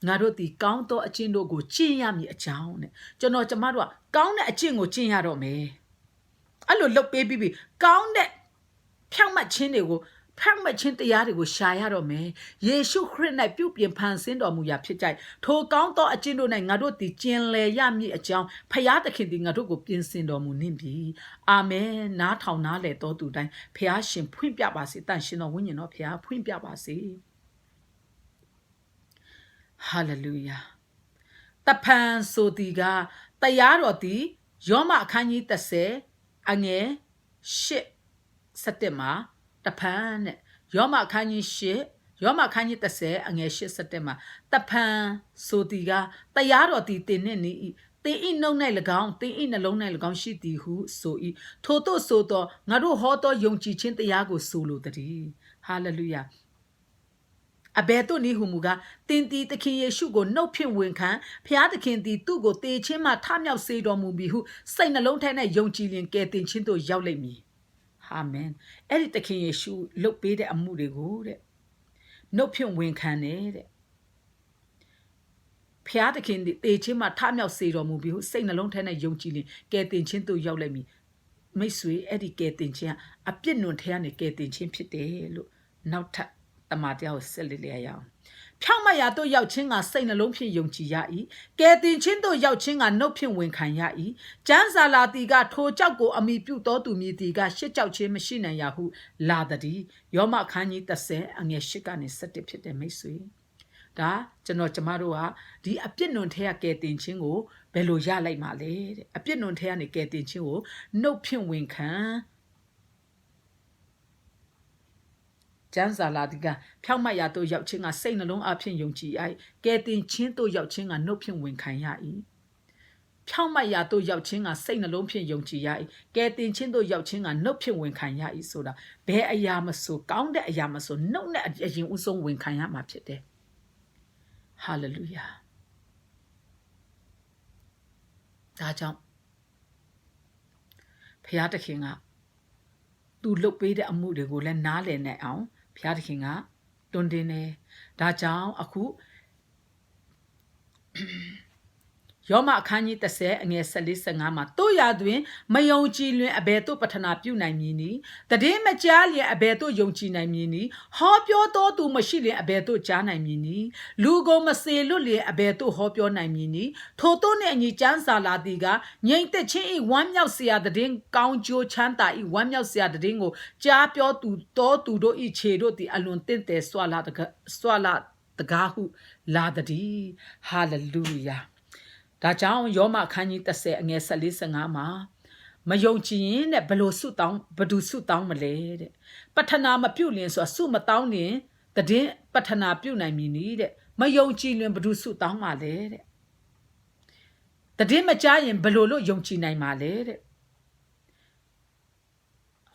ငါတို့ဒီကောင်းသောအကျင့်တို့ကိုကျင့်ရမည်အကြောင်းနဲ့ကျွန်တော်ကျမတို့ကကောင်းတဲ့အကျင့်ကိုကျင့်ရတော့မယ်အဲ့လိုလုပ်ပေးပြီးကောင်းတဲ့ဖြောင့်မတ်ခြင်းတွေကိုဖတ်မှတ်ခြင်းတရားတွေကိုရှာရတော့မယ်ယေရှုခရစ်၌ပြုပြင်ဖန်ဆင်းတော်မူရာဖြစ်ကြထိုကောင်းသောအကျင့်တို့၌ငါတို့သည်ကျင်လည်ရမည်အကြောင်းဖျားသခင်သည်ငါတို့ကိုပြင်ဆင်တော်မူနှင့်ပြီအာမင်နားထောင်နားလည်တော်သူတိုင်းဖျားရှင်ဖွင့်ပြပါစေတန်ရှင်တော်ဝိညာဉ်တော်ဖျားဖွင့်ပြပါစေဟာလေလုယာတဖန်ဆိုသည်ကတရားတော်သည်ယောမအခန်းကြီး30အငယ်8 7မှာတဖန်နဲ့ယောမအခန်းကြီး8ယောမအခန်းကြီး30အငယ်8 7မှာတဖန်ဆိုသည်ကတရားတော်သည်တင်နှင့်နီးတင်ဤနှုံ၌၎င်းတင်ဤနှလုံး၌၎င်းရှိသည်ဟုဆို၏ထို့သို့ဆိုသောငါတို့ဟောသောယုံကြည်ခြင်းတရားကိုဆိုလိုသည်ဟာလေလုယာအဘယ်သို့နည်းဟုမူကားတင်တီသခင်ယေရှုကိုနှုတ်ဖြင့်ဝန်ခံဖျားသခင်သည်သူ့ကိုတေခြင်းမှထမြောက်စေတော်မူပြီဟုစိတ်နှလုံးထဲ၌ယုံကြည်လျင်ကယ်တင်ခြင်းသို့ရောက်လိမ့်မည်အာမင်အဲ့ဒီသခင်ယေရှုလုပ်ပေးတဲ့အမှုတွေကိုတဲ့နှုတ်ဖြင့်ဝန်ခံတဲ့ဖျားသခင်ဒီတေခြင်းမှာထမြောက်စေတော်မူပြီးဟုစိတ်နှလုံးထဲနဲ့ယုံကြည်လင်ကယ်တင်ခြင်းသို့ရောက်လိမ့်မည်မိတ်ဆွေအဲ့ဒီကယ်တင်ခြင်းအပြစ်နွန်ထဲကနေကယ်တင်ခြင်းဖြစ်တယ်လို့နောက်ထပ်တမန်တော်ကိုဆက်လက်လျက်ရအောင်ဖြောင့်မတ်ရာသို့ရောက်ခြင်းကစိတ်နှလုံးဖြင့်ယုံကြည်ရ၏ကယ်တင်ခြင်းသို့ရောက်ခြင်းကနှုတ်ဖြင့်ဝန်ခံရ၏ကျမ်းစာလာတီကထိုကြောက်ကိုအမိပြုတော်သူမည်တီကရှစ်ကြောက်ခြင်းမရှိနိုင်ရဟုလာသည်ယောမအခန်းကြီး30အငယ်8ကနေ17ဖြစ်တဲ့မိတ်ဆွေဒါကျွန်တော်ကျမတို့ဟာဒီအပြစ်နွန်ထဲကကယ်တင်ခြင်းကိုဘယ်လိုရလိုက်မှာလဲတဲ့အပြစ်နွန်ထဲကနေကယ်တင်ခြင်းကိုနှုတ်ဖြင့်ဝန်ခံကျမ်းစာလာဒီကဖြောင့်မတ်ရာသို့ရောက်ခြင်းကစိတ်နှလုံးအဖြစ်ယုံကြည်၏ကယ်တင်ခြင်းသို့ရောက်ခြင်းကနှုတ်ဖြင့်ဝန်ခံရ၏ဖြောင့်မတ်ရာသို့ရောက်ခြင်းကစိတ်နှလုံးဖြင့်ယုံကြည်ရ၏ကယ်တင်ခြင်းသို့ရောက်ခြင်းကနှုတ်ဖြင့်ဝန်ခံရ၏ဆိုတာဘယ်အရာမဆိုကောင်းတဲ့အရာမဆိုနှုတ်နဲ့အရင်ဦးဆုံးဝန်ခံရမှာဖြစ်တယ်ဟာလေလုယာဒါကြောင့်ဘုရားသခင်ကသူလုပ်ပေးတဲ့အမှုတွေကိုလည်းနားလည်နိုင်အောင်ဘုရားသခင်ကတွင်တင်တယ်ဒါကြောင့်အခုယောမအခန်းကြီး30အငယ်14-15မှာတို့ရတွင်မယုံကြည်လျင်အဘယ်သို့ပထနာပြုနိုင်မည်နည်းတည်င်းမကြားလျင်အဘယ်သို့ယုံကြည်နိုင်မည်နည်းဟောပြောတော်သူမရှိလျင်အဘယ်သို့ကြားနိုင်မည်နည်းလူကိုမစေလွတ်လျင်အဘယ်သို့ဟောပြောနိုင်မည်နည်းထိုတို့နှင့်အညီကျမ်းစာလာသည်ကငြိမ်သက်ခြင်း၏ဝမ်းမြောက်စရာတည်င်းကောင်းကျိုးချမ်းသာ၏ဝမ်းမြောက်စရာတည်င်းကိုကြားပြောသူတော်သူတို့၏ခြေတို့သည်အလွန်တင့်တယ်ဆွာလာတကားဟုလာသည်ဟာလေလုယာဒါကြောင့်ယောမအခန်းကြီး30အငယ်14-15မှာမယုံကြည်ရင်တဲ့ဘလို့ဆုတောင်းဘဒုဆုတောင်းမလဲတဲ့ပထနာမပြုတ်လင်ဆိုတာဆုမတောင်းရင်တည်င်းပထနာပြုတ်နိုင်မည်နီးတဲ့မယုံကြည်လင်ဘဒုဆုတောင်းပါလဲတဲ့တည်င်းမကြားရင်ဘလို့ယုံကြည်နိုင်ပါလဲတဲ့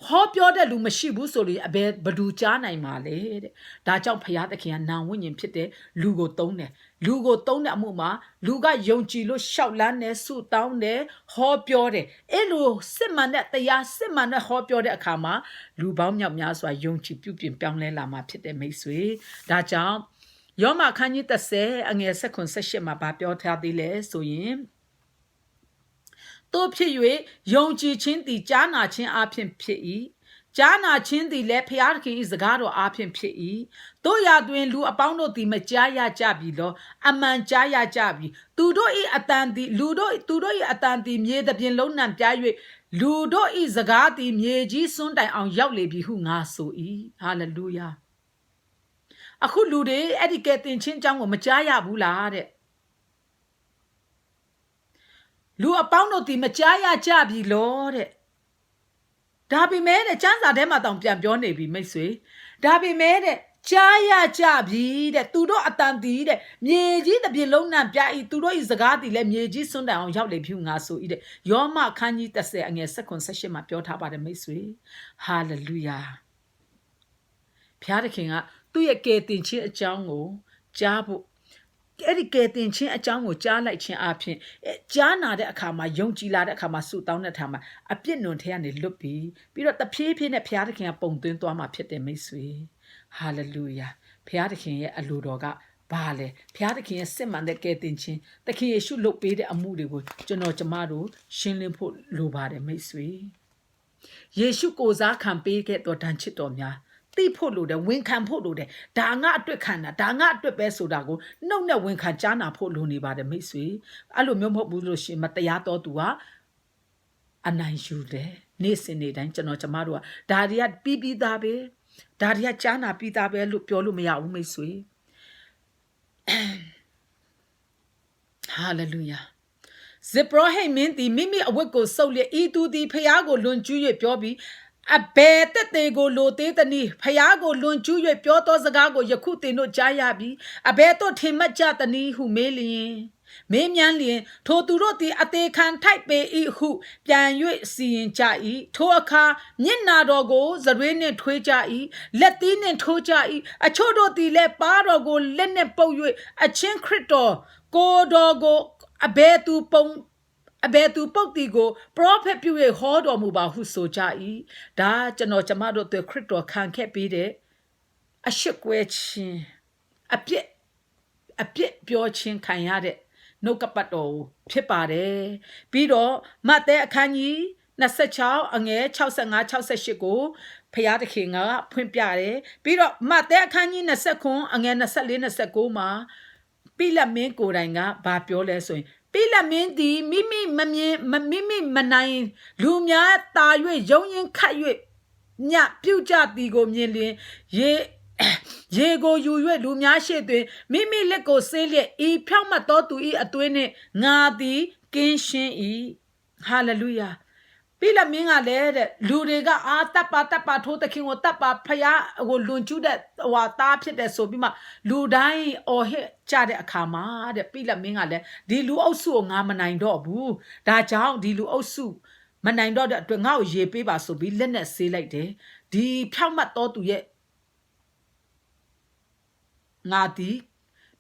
ဟောပြောတဲ့လူမရှိဘူးဆိုရင်ဘဒူကြားနိုင်ပါလေတဲ့ဒါကြောင့်ဘုရားသခင်ကနာဝိညာဉ်ဖြစ်တဲ့လူကိုသုံးတယ်လူကိုသုံးတဲ့အမှုမှာလူကယုံကြည်လို့ရှောက်လန်းတယ်ဆုတောင်းတယ်ဟောပြောတယ်အဲ့လိုစစ်မှန်တဲ့တရားစစ်မှန်တဲ့ဟောပြောတဲ့အခါမှာလူပေါင်းမြောက်များစွာယုံကြည်ပြုပြင်ပြောင်းလဲလာမှာဖြစ်တဲ့မိတ်ဆွေဒါကြောင့်ယောမအခန်းကြီး30အငယ်18မှာဗာပြောထားသေးလဲဆိုရင်တို့ဖြစ်၍ယုံကြည်ခြင်းသည်ကြားနာခြင်းအပြင်ဖြစ်၏ Jana chin the le piarki is the god or apin pee. Do ya doing lu abound the majaya jabilo, a man jaya jabi. Tudo e atandi, tudo e atandi, me the bien lone and jaye. Ludo is the god the meji Sunday on Yowlebi who naso e. Hallelujah. A could lude etiquette in chinjang or majaya bulade. Lu abound the majaya jabi, Lord. Dabi made a chance at them at Pion Navy, may say. Dabi made it. Chaya jabi, that Tudo atandi, Meji the Bilona Jai, Tudo is the guardi, let Meji Sunda on Yale Punga so either. Your mark can you say and a second session, my Piota by the Maysway. Hallelujah. Piata King, do you get in Chia Jango, Jabu? Educating chin a jang or jar like chin apin. Jana that kama, young Gila that kama suit down at hama. A pin no tan it look be. Be at the peeping at Piatakin upon doing to my pit and misway. Hallelujah. Piatakin a ludoga. Bale. Piatakin a simman that getting chin. The key should look better a moody wood. Jono Jamado, shinling put luba and misway. Yeshu goes a can bake it or danchit on ya. They polo the wing can polo de. Danga to canna, danga to besodago. No wing can jana polo ni by the misway. Alumio buloshi matayato dua. A nine shoe de. Nisin it and Janochamarua. Daria bibi dabe. Daria jana bidabe look piolumia umisway. Hallelujah. Zebrohe mean the mimi a wiggle solely e to the Piago lunjuye jobi. A bet that they go low the Piago lunjuye Piotr Zagago Yakute no Jayabi. A beto timajatani who mailing. Memianli, Toturoti ate can type be who Pian Yu seeing Jai, Toaka, Nina dogo, Zarene Twejai, Latin and Tojai, a Chodoti le Parago, Lene Poyu, a Chincrito, Go dogo. A bear to poktigo, prophet pure hord or muba who so jai, da janochamado the crypto can't keep it. A shook which a pit pure chin can yard it. No capato, pipare, pido, mate canyi, nasa chow, and a chow sanga chow seshigo, payata kinga, pimpiare, pido, mate canyi nasakon, and a nasalina sagoma. Pila min ko ranga ba pyo le so yin pila min di mimi manai lu mya ta yue yong yin khat yue nya pyu ja ti ko myin lin ye ko yu yue lu mya shi twin mimi let ko se liet I phyaw mat to tu I atwin ni nga ti kin shin I hallelujah Pila minga le lu de ga a tappa tho the king ko tappa phaya ko lun chu de wa ta phit de so pi ma lu dai or he cha de akha ma de pila minga le di lu aut su ko nga ma nain do bu da jaung di lu aut su ma nain do de atwe nga ko ye pe ba so bi let net se like de di phyaw mat to tu ye nga ti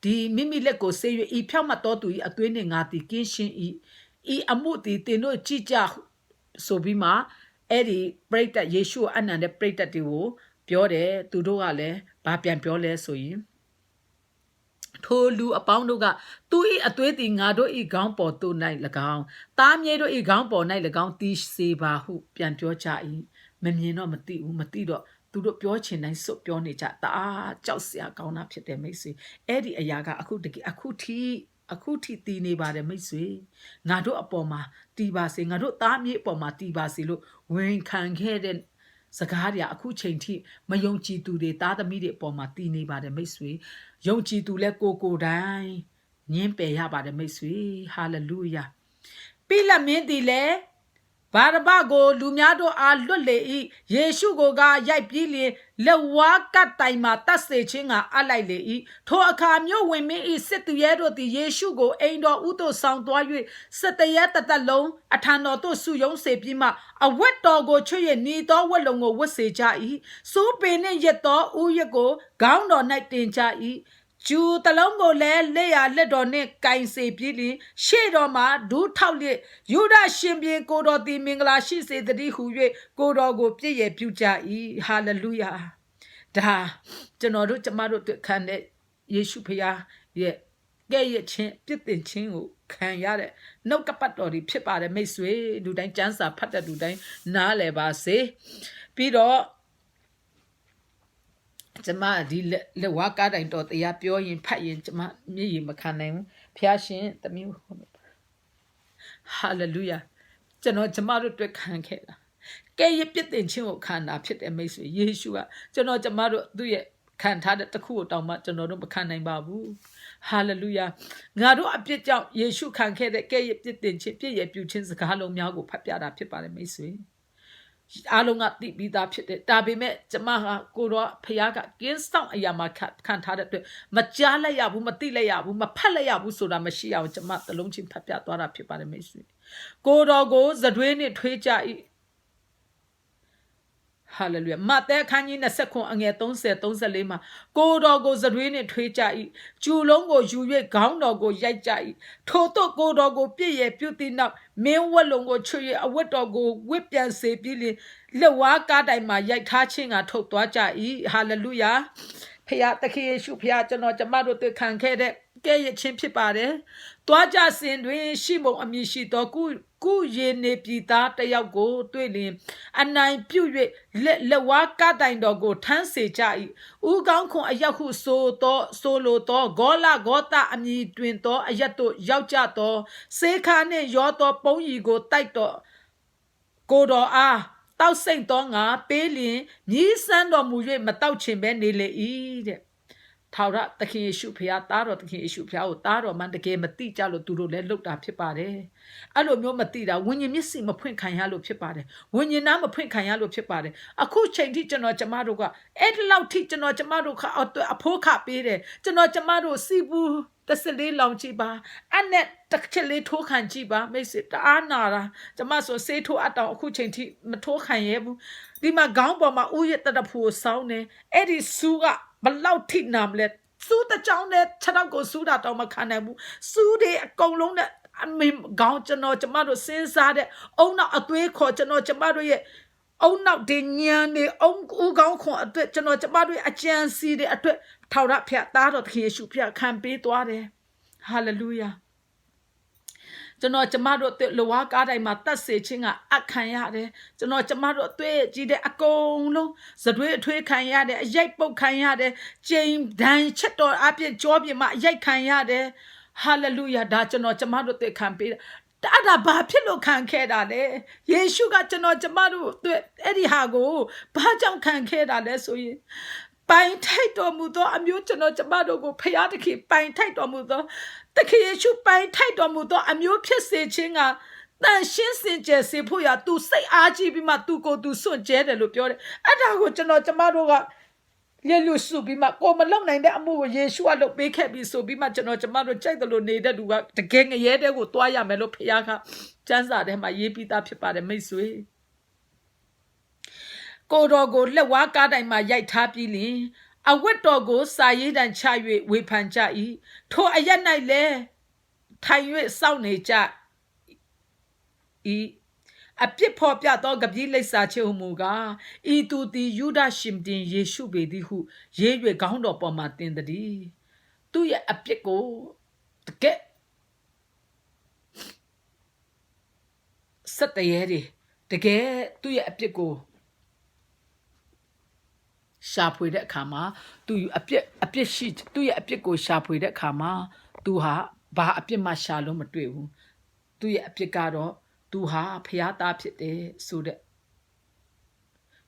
di mimi let ko se yue I phyaw mat to tu I atwin ni nga ti kin shin I amu ti tin do chi ja so bima edi break that Yeshu anande break that wo pyo de tu do ga le ba pian pyo le so yin tho lu apaung do ga tu I atwe ti nga do I gaung po tu nai lagaung ta mye do I gaung po nai lagaung ti se ba hu pian pyo cha I ma myin do ma ti do tu do pyo chin nai so pyo ne cha ta jauk sia gaung na phit de mai sui edi aya ga aku thi ti ne ba de mai sui nga do apaw ma ti ba se nga do ta mye apaw ma ti ba se lo wen khan khe deစကားရအခုချိန်ထိမယုံကြည်သူတွေသားသမီးတွေအပေါ်မှာတည်နေပါတယ်မိတ်ဆွေယုံကြည်သူလဲကိုတိုင်းညင်းပယ်ရပါတယ်မိတ်ဆွေဟာလေလုယာပိလမင်းတီလဲဘာရဘကိုလူများတို့အားလွတ်လေ၏ယေရှုကိုကရိုက်ပြီးလျင်လက်ဝါးကတ်တိုင်မှာတတ်စေခြင်းကအလိုက်လေ၏ထိုအခါမြို့ဝင်မင်း၏စစ်သူရဲတို့သည်ယေရှုကိုအိမ်တော်ဥသို့ဆောင်သွား၍စစ်တရဲတသက်လုံးအထံတော်သို့စုယုံစေပြီးမှအဝတ်တော်ကိုချွတ်၍နေသောဝတ်လုံကိုဝတ်စေကြ၏စိုးပင်နှင့်ရက်သောဥယျာဉ်ကိုခေါင်းတော်၌တင်ကြ၏ကျူတလုံးကိုလည်းလက်ရလက်တော်နှင့်ကင်စေပြီးလျှင်ရှေ့တော်မှာဒူးထောက်လျက်ယူဒရှင်ဘုရင်ကိုတော်သည်မင်္ဂလာရှိစေတည်းဟု၍ကိုတော်ကိုပြည့်ရပြုကြ၏ဟာလေလုယာဒါကျွန်တော်တို့ကျမတို့တွေ့ခံတဲ့ယေရှုဖခင်ရဲ့ကဲ့ရဲ့ခြင်းပြည့်တင်ခြင်းကိုခံရတဲ့နှုတ်ကပတ်တော်တွေဖြစ်ပါတယ်မိတ်ဆွေလူတိုင်းကျမ်းစာဖတ်တဲ့လူတိုင်းနားလည်ပါစေ ပြီးတော့ကျမဒီလက်ဝါးကားတိုင်တော့တရားပြောရင်ဖတ်ရင်ကျမမျက်ရည်မခံနိုင်ဘူးဖျားရှင်သမီးဟာလေလုယာကျွန်တော်ကျမတို့တွေ့ခံခဲ့တာကဲရပြစ်တင်ခြင်းကိုခံတာဖြစ်တယ်မိတ်ဆွေယေရှုကကျွန်တော်ကျမတို့သူ့ရဲ့ခံထားတဲ့တခုကိုတောင်မှကျွန်တော်တို့မခံနိုင်ပါဘူးဟာလေလုယာငါတို့အပြစ်ကြောင့်ယေရှုခံခဲ့တဲ့ကဲရပြစ်တင်ခြင်းပြည့်ရပြုခြင်းစကားလုံးများကိုဖတ်ပြတာဖြစ်ပါတယ်မိတ်ဆွေအားလုံးကသိပြီးသားဖြစ်တယ်ဒါပေမဲ့ကျမဟာကိုတော့ဖခင်ကကင်းဆောင်အရာမှာခံထားတဲ့အတွက်မကြားလိုက်ရဘူးမသိလိုက်ရဘူးမဖတ်လိုက်ရဘူးဆိုတာမရှိအောင်ကျမသလုံးချင်းဖတ်ပြသွားတာဖြစ်ပါတယ်မိတ်ဆွေကိုတော်ကိုဇတွေးနဲ့ထွေးကြ၏ဟာလေလုယာမဿဲအခန်းကြီး29အငယ်30 34မှာကိုတော်ကိုဇတွေးနှင့်ထွေးကြ၏ကျူလုံးကိုယူ၍ခေါင်းတော်ကိုရိုက်ကြ၏ထို့သို့ကိုတော်ကိုပြည့်ရပြုသည့်နောက်မင်းဝက်လုံးကိုချွေ၍အဝတ်တော်ကိုဝစ်ပြန်စေပြီးလျှင်လက်ဝါးကားတိုင်မှာရိုက်ထားခြင်းကထုတ်သွားကြ၏ဟာလေလုယာဖခင်သခင်ယေရှုဖခင်ကျွန်တော်ကျမတို့တွေ့ခံခဲ့တဲ့ကဲ့ရဲ့ခြင်းဖြစ်ပါတယ်။တွားကြစဉ်တွင်ရှိမုံအမည်ရှိသောကုရေနေပြည်သားတယောက်ကိုတွေ့လျင်အနိုင်ပြုတ်၍လက်ဝါးကတိုင်တော်ကိုထမ်းစေကြ၏။ဦးကောင်းခွန်အရက်ဟုဆိုလိုသောဂောလဂောတအမည်တွင်သောအရက်တို့ရောက်ကြသောစေခါနှင့်ရောသောပုံးရီကိုတိုက်တော်ကိုတော်အားတောက်စိတ်သောငါပေးလျင်မြည်စမ်းတော်မူ၍မတောက်ချင်ပဲနေလေ၏တဲ့ထာဝရသခင်ယေရှုဖခင်သားတော်သခင်ယေရှုဖခင်ကိုသားတော်မှတကယ်မသိကြလို့သူတို့လည်းလှုပ်တာဖြစ်ပါတယ်အဲ့လိုမျိုးမသိတာဝိညာဉ်မျက်စိမဖွင့်ခံရလို့ဖြစ်ပါတယ်ဝိညာဉ်နားမဖွင့်ခံရလို့ဖြစ်ပါတယ်အခုချိန်ထိကျွန်တော်ကျမတို့ကအဲ့ဒီလောက်ထိကျွန်တော်ကျမတို့အဖိုးခပေးတယ်ကျွန်တော်ကျမတို့စီဘူး14လောင်ကြည့်ပါအဲ့နဲ့တစ်ချက်လေးထိုးခံကြည့်ပါမိတ်ဆွေတအားနာတာကျမဆိုဆေးထိုးအတောင်အခုချိန်ထိမထိုးခံရဘူးဒီမှာခေါင်းပေါ်မှာဥယျာတတဖူကိုစောင်းနေအဲ့ဒီစူးကဘလောက်ထိနာမလဲစူးတကြောင်နဲ့ခြေထောက်ကိုစူးတာတော့မခံနိုင်ဘူးစူးတွေအကုန်လုံးနဲ့အမေခေါင်းကျွန်တော်ကျမတို့စဉ်းစားတဲ့အုံနောက်အသွေးခေါ်ကျွန်တော်ကျမတို့ရဲ့အုံနောက်ဒီညံနေအုံဦးကောင်းခွန်အတွက်ကျွန်တော်ကျမတို့အကြံစီတွေအတွက်ထောက်ရဖျက်သားတော်သခင်ယေရှုဖျက်ခံပေးသွားတယ်ဟာလေလုယာကျွန်တော်ကျမတို့လဝါကားတိုင်းမှာတတ်စေခြင်းကအခံရတယ်ကျွန်တော်ကျမတို့အသွေးကြီးတဲ့အကုန်လုံးဇတွေးအထွေးခံရတယ်အရိုက်ပုတ်ခံရတယ်ကျိန်ဒဏ်ချက်တော်အပြည့်ကြောပြမှာအရိုက်ခံရတယ်ဟာလေလုယာဒါကျွန်တော်ကျမတို့တွေ့ခံပေးတာဒါဘာဖြစ်လို့ခံခဲ့တာလဲယေရှုကကျွန်တော်ကျမတို့တွေ့အဲ့ဒီဟာကိုဘာကြောင့်ခံခဲ့တာလဲဆိုရင်ပိုင်ထိုက်တော်မူသောအမျိုးကျွန်တော်ကျမတို့ကိုဖျားတခင်ပိုင်ထိုက်တော်မူသောတခင်ယေရှုပိုင်ထိုက်တော်မူသောအမျိုးဖြစ်စေခြင်းကတန်ရှင်းစင်ကြယ်စေဖို့ရသူစိတ်အားကြီးပြီးမှသူကိုသူစွန့်ကြဲတယ်လို့ပြောတယ်အဲ့ဒါကိုကျွန်တော်ကျမတို့ကလေလူစုပြီးမှကိုမလုံနိုင်တဲ့အမှုကိုယေရှုကလုပ်ပေးခဲ့ပြီးဆိုပြီးမှကျွန်တော်ကျမတို့ကြိုက်တယ်လို့နေတဲ့သူကတကယ်ငရဲတဲ့ကိုတွားရမယ်လို့ဖခင်ကကျမ်းစာထဲမှာရေးပြီးသားဖြစ်ပါတယ်မိတ်ဆွေကိုတော်ကိုလက်ဝါးကားတိုင်မှာရိုက်ထားပြီးလင်အဝတ်တော်ကိုစာရေးတံချ၍ဝေဖန်ကြ၏ထိုအရက်၌လည်းထိုင်၍စောင့်နေကြ၏အပြစ်ဖော်ပြသောကပည့်လိပ်စာချက်ဟုမူကားဤသူသည်ယူဒရှင်တင်ယေရှုပေသည်ဟုရေး၍ခေါင်းတော်ပေါ်မှာတင်သည်သူရဲ့အပြစ်ကိုတကယ်စက်တရေတွေတကယ်သူရဲ့အပြစ်ကိုရှာဖွေတဲ့အခါမှာသူအပြစ်ရှိသူရဲ့အပြစ်ကိုရှာဖွေတဲ့အခါမှာသူဟာဘာအပြစ်မှရှာလို့မတွေ့ဘူးသူရဲ့အပြစ်ကတော့သူဟာဖျားသားဖြစ်တယ်ဆိုတဲ့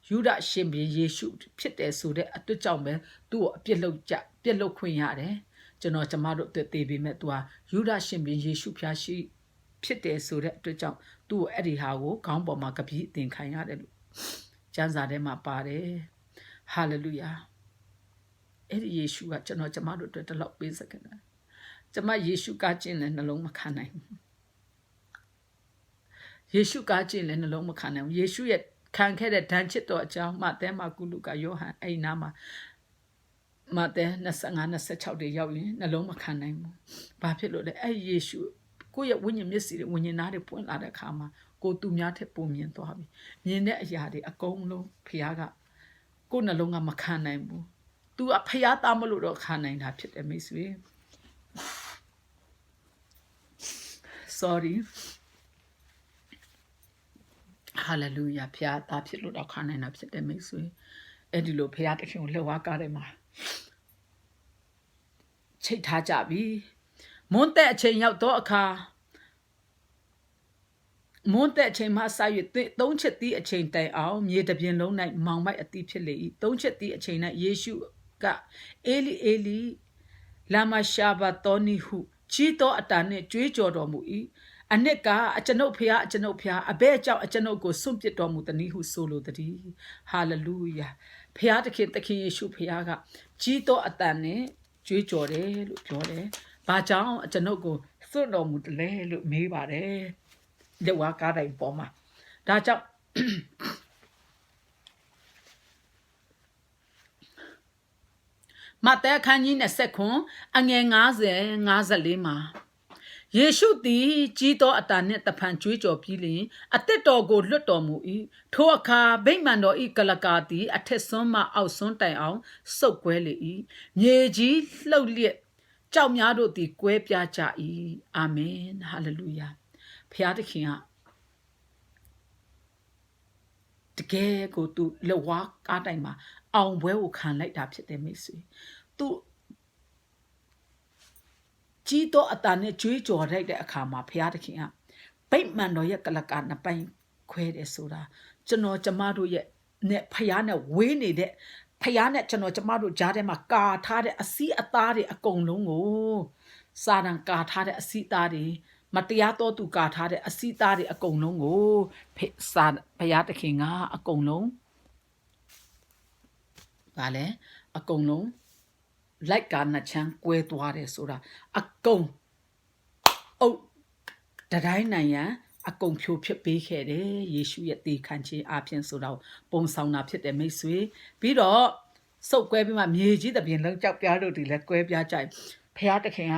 ယူဒရှင်ဘုရင်ယေရှုဖြစ်တယ်ဆိုတဲ့အတွေ့အကြုံပဲသူ့ကိုအပြစ်လုပ်ခွင့်ရတယ်ကျွန်တော်ကျမတို့တွေ့သေးပေမဲ့သူဟာယူဒရှင်ဘုရင်ယေရှုဖျားရှိဖြစ်တယ်ဆိုတဲ့အတွေ့အကြုံသူ့ကိုအဲ့ဒီဟာကိုခေါင်းပေါ်မှာကပီးအသင်ခံရတယ်လို့ကျမ်းစာထဲမှာပါတယ်ဟာလေလုယာအဲ့ဒီယေရှုကကျွန်တော်ကျမတို့အတွက်တလောက်ပေးစကနာကျမယေရှုကကျင့်တဲ့နှလုံးမခံနိုင်ဘူးယေရှုကကျင့်တဲ့နှလုံးမခံနိုင်ဘူးယေရှုရဲ့ခံခဲ့တဲ့ဒဏ်ချစ်တော်အကြောင်းမဿဲမာကုလုကယောဟန်အဲ့နာမှာမဿဲ25 26တွေရောက်ရင်နှလုံးမခံနိုင်ဘူးဘာဖြစ်လို့လဲအဲ့ယေရှုကိုယ့်ရဲ့ဝိညာဉ်မျက်စိတွေဝိညာဉ်သားတွေပွင့်လာတဲ့အခါမှာကိုသူများထက်ပုံမြင်သွားပြီမြင်တဲ့အရာတွေအကုန်လုံးဖခင်ကကိုယ်နှလုံးကမခံနိုင်ဘူး။ तू အဖျားသားမလို့တော့ခံနိုင်တာဖြစ်တယ်မိတ်ဆွေ။ sorry Hallelujah ဖျားသားဖြစ်လို့တော့ခါနိုင်တာဖြစ်တယ်မိတ်ဆွေအဲ့ဒီလိုဖျားတခင်ကိုလှဝါကားတယ်မှာချိတ်ထားကြပြီမွန်းတဲ့အချိန်ရောက်တော့အခါမွန်းတဲ့အချိန်မှစ၍သုံးချက်သည့်အချိန်တိုင်အောင်မြေတပြင်လုံး၌မောင်မိုက်အသည့်ဖြစ်လေ၏သုံးချက်သည့်အချိန်၌ယေရှုကအေလီအေလီလာမရှာဘတောနီဟုကြီးသောအတန်နှင့်ကြွေးကြော်တော်မူ၏အနှစ်ကအကျွန်ုပ်ဖျားအကျွန်ုပ်ဖျားအဘဲအကြောင်းအကျွန်ုပ်ကိုစွန့်ပစ်တော်မူသည်နည်းဟုဆိုလိုသည်ဟာလေလုယာဖျားသခင်ယေရှုဖျားကကြီးသောအတန်နှင့်ကြွေးကြော်တယ်လို့ပြောတယ်ဘာကြောင့်အကျွန်ုပ်ကိုစွန့်တော်မူတယ်လဲလို့မေးပါတယ်လက်ဝါးကားတိုင်းပေါ်မှာဒါကြောင့်မဿဲအခန်းကြီး29အငယ်50 54မှာယေရှုသည်ကြီးသောအတန်နှင့်တဖန်ကြွေးကြော်ပြီးလျှင်အသက်တော်ကိုလွတ်တော်မူ၏ထိုအခါဗိမာန်တော်၏ကလကာသည်အထက်ဆွန်းမှအောက်ဆွန်းတိုင်အောင်စုပ်ကွဲလေ၏မြေကြီးလှုပ်လျက်ကြောက်များတို့သည်ကွဲပြားကြ၏အာမင်ဟာလေလုယာဖျားသခင်ကတကယ်ကိုသူလက်ဝါးကားတိုင်မှာအောင်ပွဲကိုခံလိုက်တာဖြစ်တယ်မိတ်ဆွေသူကြီးတော့အတန်နဲ့ကြွေးကြော်လိုက်တဲ့အခါမှာဘုရားသခင်ကဗိမာန်တော်ရဲ့ကလကာနှစ်ပိုင်းခွဲတယ်ဆိုတာကျွန်တော်ကျမတို့ရဲ့နဲ့ဘုရားနဲ့ဝေးနေတဲ့ဘုရားနဲ့ကျွန်တော်ကျမတို့ကြားထဲမှာကာထားတဲ့အစီအသားတွေအကုန်လုံးကိုစာတန်ကာထားတဲ့အစီအသားတွေမတရားတော်သူကာထားတဲ့အစီအသားတွေအကုန်လုံးကိုဘုရားသခင်ကအကုန်လုံးဗာလဲအကုန်လုံးလိုက်ကာနှစ်ချမ်းကွဲသွားတယ်ဆိုတာအကုန်အုတ်တတိုင်းနိုင်ရန်အကုန်ဖြိုဖြစ်ပေးခဲ့တယ်ယေရှုရဲ့တေခံခြင်းအပြင်ဆိုတော့ပုံဆောင်တာဖြစ်တယ်မိတ်ဆွေပြီးတော့စုပ်ကွဲပြီးမှမြေကြီးတပြင်လုံးကြောက်ပြားတို့ဒီလည်းကွဲပြားကြိုက်ဖခင်တခင်က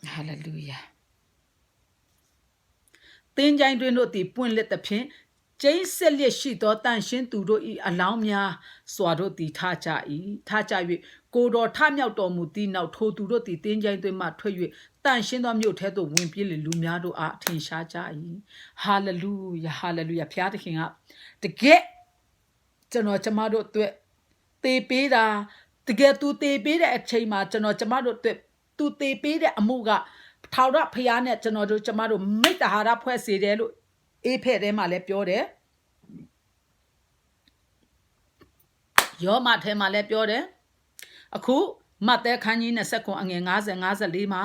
ဟာလေလုယာသင်ကြိုင်တွင်တို့သည်ပွင့်လက်သဖြင့်ကျိန်းဆက်လျက်ရှိသောတန်ရှင်းသူတို့၏အလောင်းများစွာတို့သည်ထားကြ၍ကိုတော်ထမြောက်တော်မူသည့်နောက်ထိုသူတို့သည်သင်ကြိုင်တွင်မှထွက်၍တန်ရှင်းသောမြို့ထဲသို့ဝင်ပြေးလေလူများတို့အားထင်ရှားကြ၏ဟာလေလုယာဟာလေလုယာဘုရားသခင်ကတကယ်ကျွန်တော်ကျမတို့အတွက်သေပေးတာတကယ်သူသေပေးတဲ့အချိန်မှာကျွန်တော်ကျမတို့အတွက်သူသေပေးတဲ့အမှုကထာဝရဘုရားနဲ့ကျွန်တော်တို့ကျမတို့မိတ္တဟာရဖွဲ့စေတယ်လို့အေဖဲ့ထဲမှာလည်းပြောတယ်ယောမထဲမှာလည်းပြောတယ်အခုမဿဲခန်းကြီး29အငယ်50 54မှာ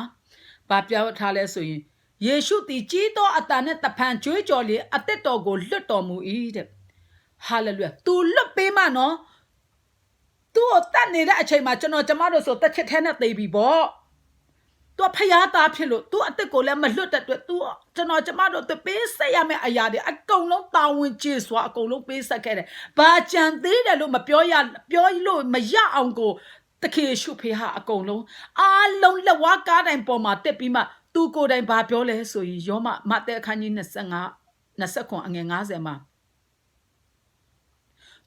ဘာပြောထားလဲဆိုရင်ယေရှုသည်ကြီးသောအတန်နဲ့တဖန်ကြွေးကြော်လေအသက်တော်ကိုလွတ်တော်မူ၏တဲ့ဟာလေလုယာသူလွတ်ပေးမှနော်သူ့ကိုတတ်နေတဲ့အချိန်မှာကျွန်တော်ကျမတို့ဆိုတက်ချက်ထဲနဲ့သိပြီပေါ့သူဖျားသားဖြစ်လို့သူအသက်ကိုလည်းမလွတ်တဲ့အတွက်သူကျွန်တော်ကျမတို့သူပေးဆက်ရမယ့်အရာတွေအကုန်လုံးတာဝန်ကျေစွာအကုန်လုံးပေးဆက်ခဲ့တယ်။ဘာကြံသေးတယ်လို့မပြောလို့မရအောင်ကိုတခင်ရှုဖေဟာအကုန်လုံးအားလုံးလက်ဝါးကားတိုင်ပေါ်မှာတက်ပြီးမှသူကိုယ်တိုင်ဘာပြောလဲဆိုရင်ယောမဿဲအခန်းကြီး29အငယ်50မှာ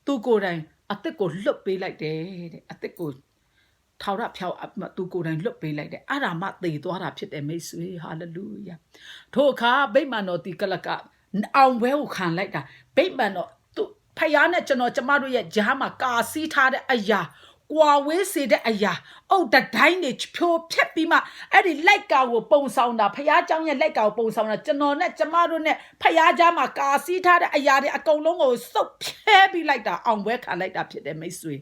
သူကိုယ်တိုင်အသက်ကိုလွတ်ပေးလိုက်တယ်တဲ့အသက်ကိုထာဝရဖျောက်သူကိုယ်တိုင်လွတ်ပေးလိုက်တယ်အဲ့ဒါမှသေသွားတာဖြစ်တယ်မိတ်ဆွေဟာလေလုယာထိုအခါဗိမာန်တော်ဒီကလကအောင်ပွဲကိုခံလိုက်တာဗိမာန်တော်သူဖယားနဲ့ကျွန်တော်ကျမတို့ရဲ့ဂျားမှာကာစီးထားတဲ့အရာကွာဝေးစေတဲ့အရာအုတ်တတိုင်းတွေဖြိုဖျက်ပြီးမှအဲ့ဒီလိုက်ကာကိုပုံဆောင်တာဖယားเจ้าရဲ့လိုက်ကာကိုပုံဆောင်တာကျွန်တော်နဲ့ကျမတို့နဲ့ဖယားကြားမှာကာစီးထားတဲ့အရာတွေအကုန်လုံးကိုစုပ်ဖြဲပြီးလိုက်တာအောင်ပွဲခံလိုက်တာဖြစ်တယ်မိတ်ဆွေ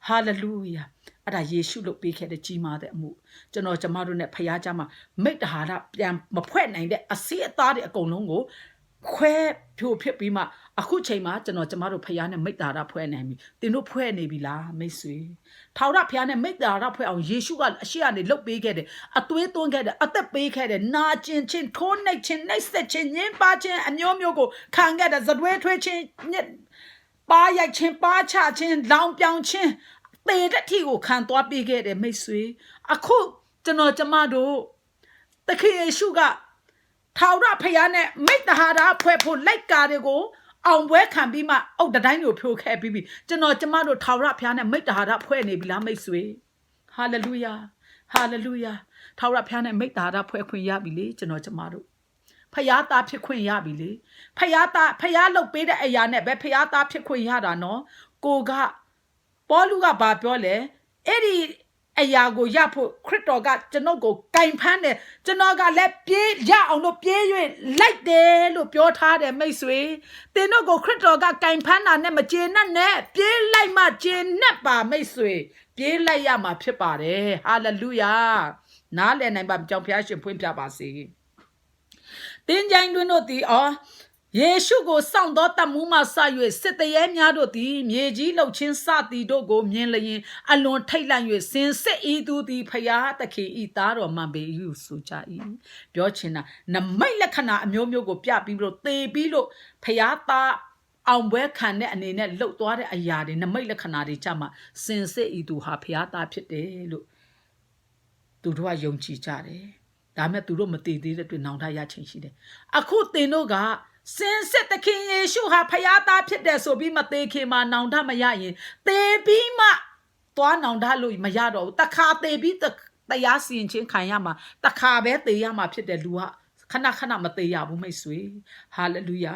ဟာလေလုယာအဲ့ဒါယေရှုလုပ်ပေးခဲ့တဲ့ကြီးမားတဲ့အမှုကျွန်တော်ကျမတို့နဲ့ဖခင်ကြားမှာမိတ္တဟာရပြန်မဖွဲ့နိုင်တဲ့အစီအသားတွေအကုန်လုံးကိုခွဲဖြိုဖြစ်ပြီးမှအခုချိန်မှာကျွန်တော်ကျမတို့ဖခင်နဲ့မိတ္တဟာရဖွဲ့နိုင်ပြီတင်တို့ဖွဲ့နေပြီလားမိတ်ဆွေထာဝရဖခင်နဲ့မိတ္တဟာရဖွဲ့အောင်ယေရှုကအရှိကနေလုပ်ပေးခဲ့တယ်အသွေးသွင်းခဲ့တယ်အသက်ပေးခဲ့တယ်နာကျင်ခြင်းထိုးနှိပ်ခြင်းနှိပ်စက်ခြင်းညှဉ်းပန်းခြင်းအမျိုးမျိုးကိုခံခဲ့တယ်ဇွဲထွေးခြင်းပါရိုက်ခြင်းပါချခြင်းလောင်ပြောင်ခြင်းသေတဲ့ထီကိုခံသွားပေးခဲ့တယ်မိတ်ဆွေအခုကျွန်တော်ကျမတို့သခင်ယေရှုကထာဝရဘုရားနဲ့မိတ္တဟာရဖွဲ့ဖို့လိုက်ကာတွေကိုအောင်ပွဲခံပြီးမှအုတ်တိုင်းကိုဖြိုခဲ့ပြီးပြီကျွန်တော်ကျမတို့ထာဝရဘုရားနဲ့မိတ္တဟာရဖွဲ့နေပြီလားမိတ်ဆွေဟာလေလုယာဟာလေလုယာထာဝရဘုရားနဲ့မိတ္တဟာရဖွဲ့ခွင့်ရပြီလေကျွန်တော်ကျမတို့ ဖယားသားဖြစ်ခွင့်ရပြီလေဖယားလုတ်ပေးတဲ့အရာနဲ့ပဲဖယားသားဖြစ်ခွင့်ရတာနော်ကိုကပေါလုကဘာပြောလဲအဲ့ဒီအရာကိုရဖို့ခရစ်တော်ကကျွန်ုပ်ကိုကင်ဖမ်းတယ်ကျွန်တော်ကလည်းပြေးရအောင်လို့ပြေး၍လိုက်တယ်လို့ပြောထားတယ်မိတ်ဆွေသင်တို့ကိုခရစ်တော်ကကင်ဖမ်းတာနဲ့မကျေနပ်နဲ့ပြေးလိုက်မှကျေနပ်ပါမိတ်ဆွေပြေးလိုက်ရမှာဖြစ်ပါတယ်ဟာလေလုယာနားလည်နိုင်ပါကြောင့်ဘုရားရှင်ဖွင့်ပြပါစေတင်းကြိုင်တွင်တို့သည်ယေရှုကိုစောင့်သောတမှုမှဆ၍စစ်တရေများတို့သည်မြေကြီးလှုပ်ခြင်းစသည်တို့ကိုမြင်လျင်အလွန်ထိတ်လန့်၍စင်စစ်ဤသူသည်ဖျားသခင်ဤသားတော်မှန်ပေဟုဆိုကြ၏ပြောချင်တာနမိတ်လက္ခဏာအမျိုးမျိုးကိုပြပြီးလို့သေပြီးလို့ဖျားသားအောင်ပွဲခံတဲ့အနေနဲ့လှုပ်သွားတဲ့အရာတွေနမိတ်လက္ခဏာတွေကြမှာစင်စစ်ဤသူဟာဖျားသားဖြစ်တယ်လို့သူတို့ကယုံကြည်ကြတယ်ဒါမဲ့သူတို့မသိသေးတဲ့အတွက်နောင်တရချင်းရှိတယ်အခုသင်တို့ကစင်စစ်သခင်ယေရှုဟာဖယားသားဖြစ်တယ်ဆိုပြီးမသေးခင်မှာနောင်တမရရင်သေပြီးမှသွားနောင်တလို့မရတော့ဘူးတခါသေပြီးတရားစီရင်ခြင်းခံရမှာတခါပဲသေရမှာဖြစ်တယ်လူကခဏခဏမသေရဘူးမိတ်ဆွေဟာလေလုယာ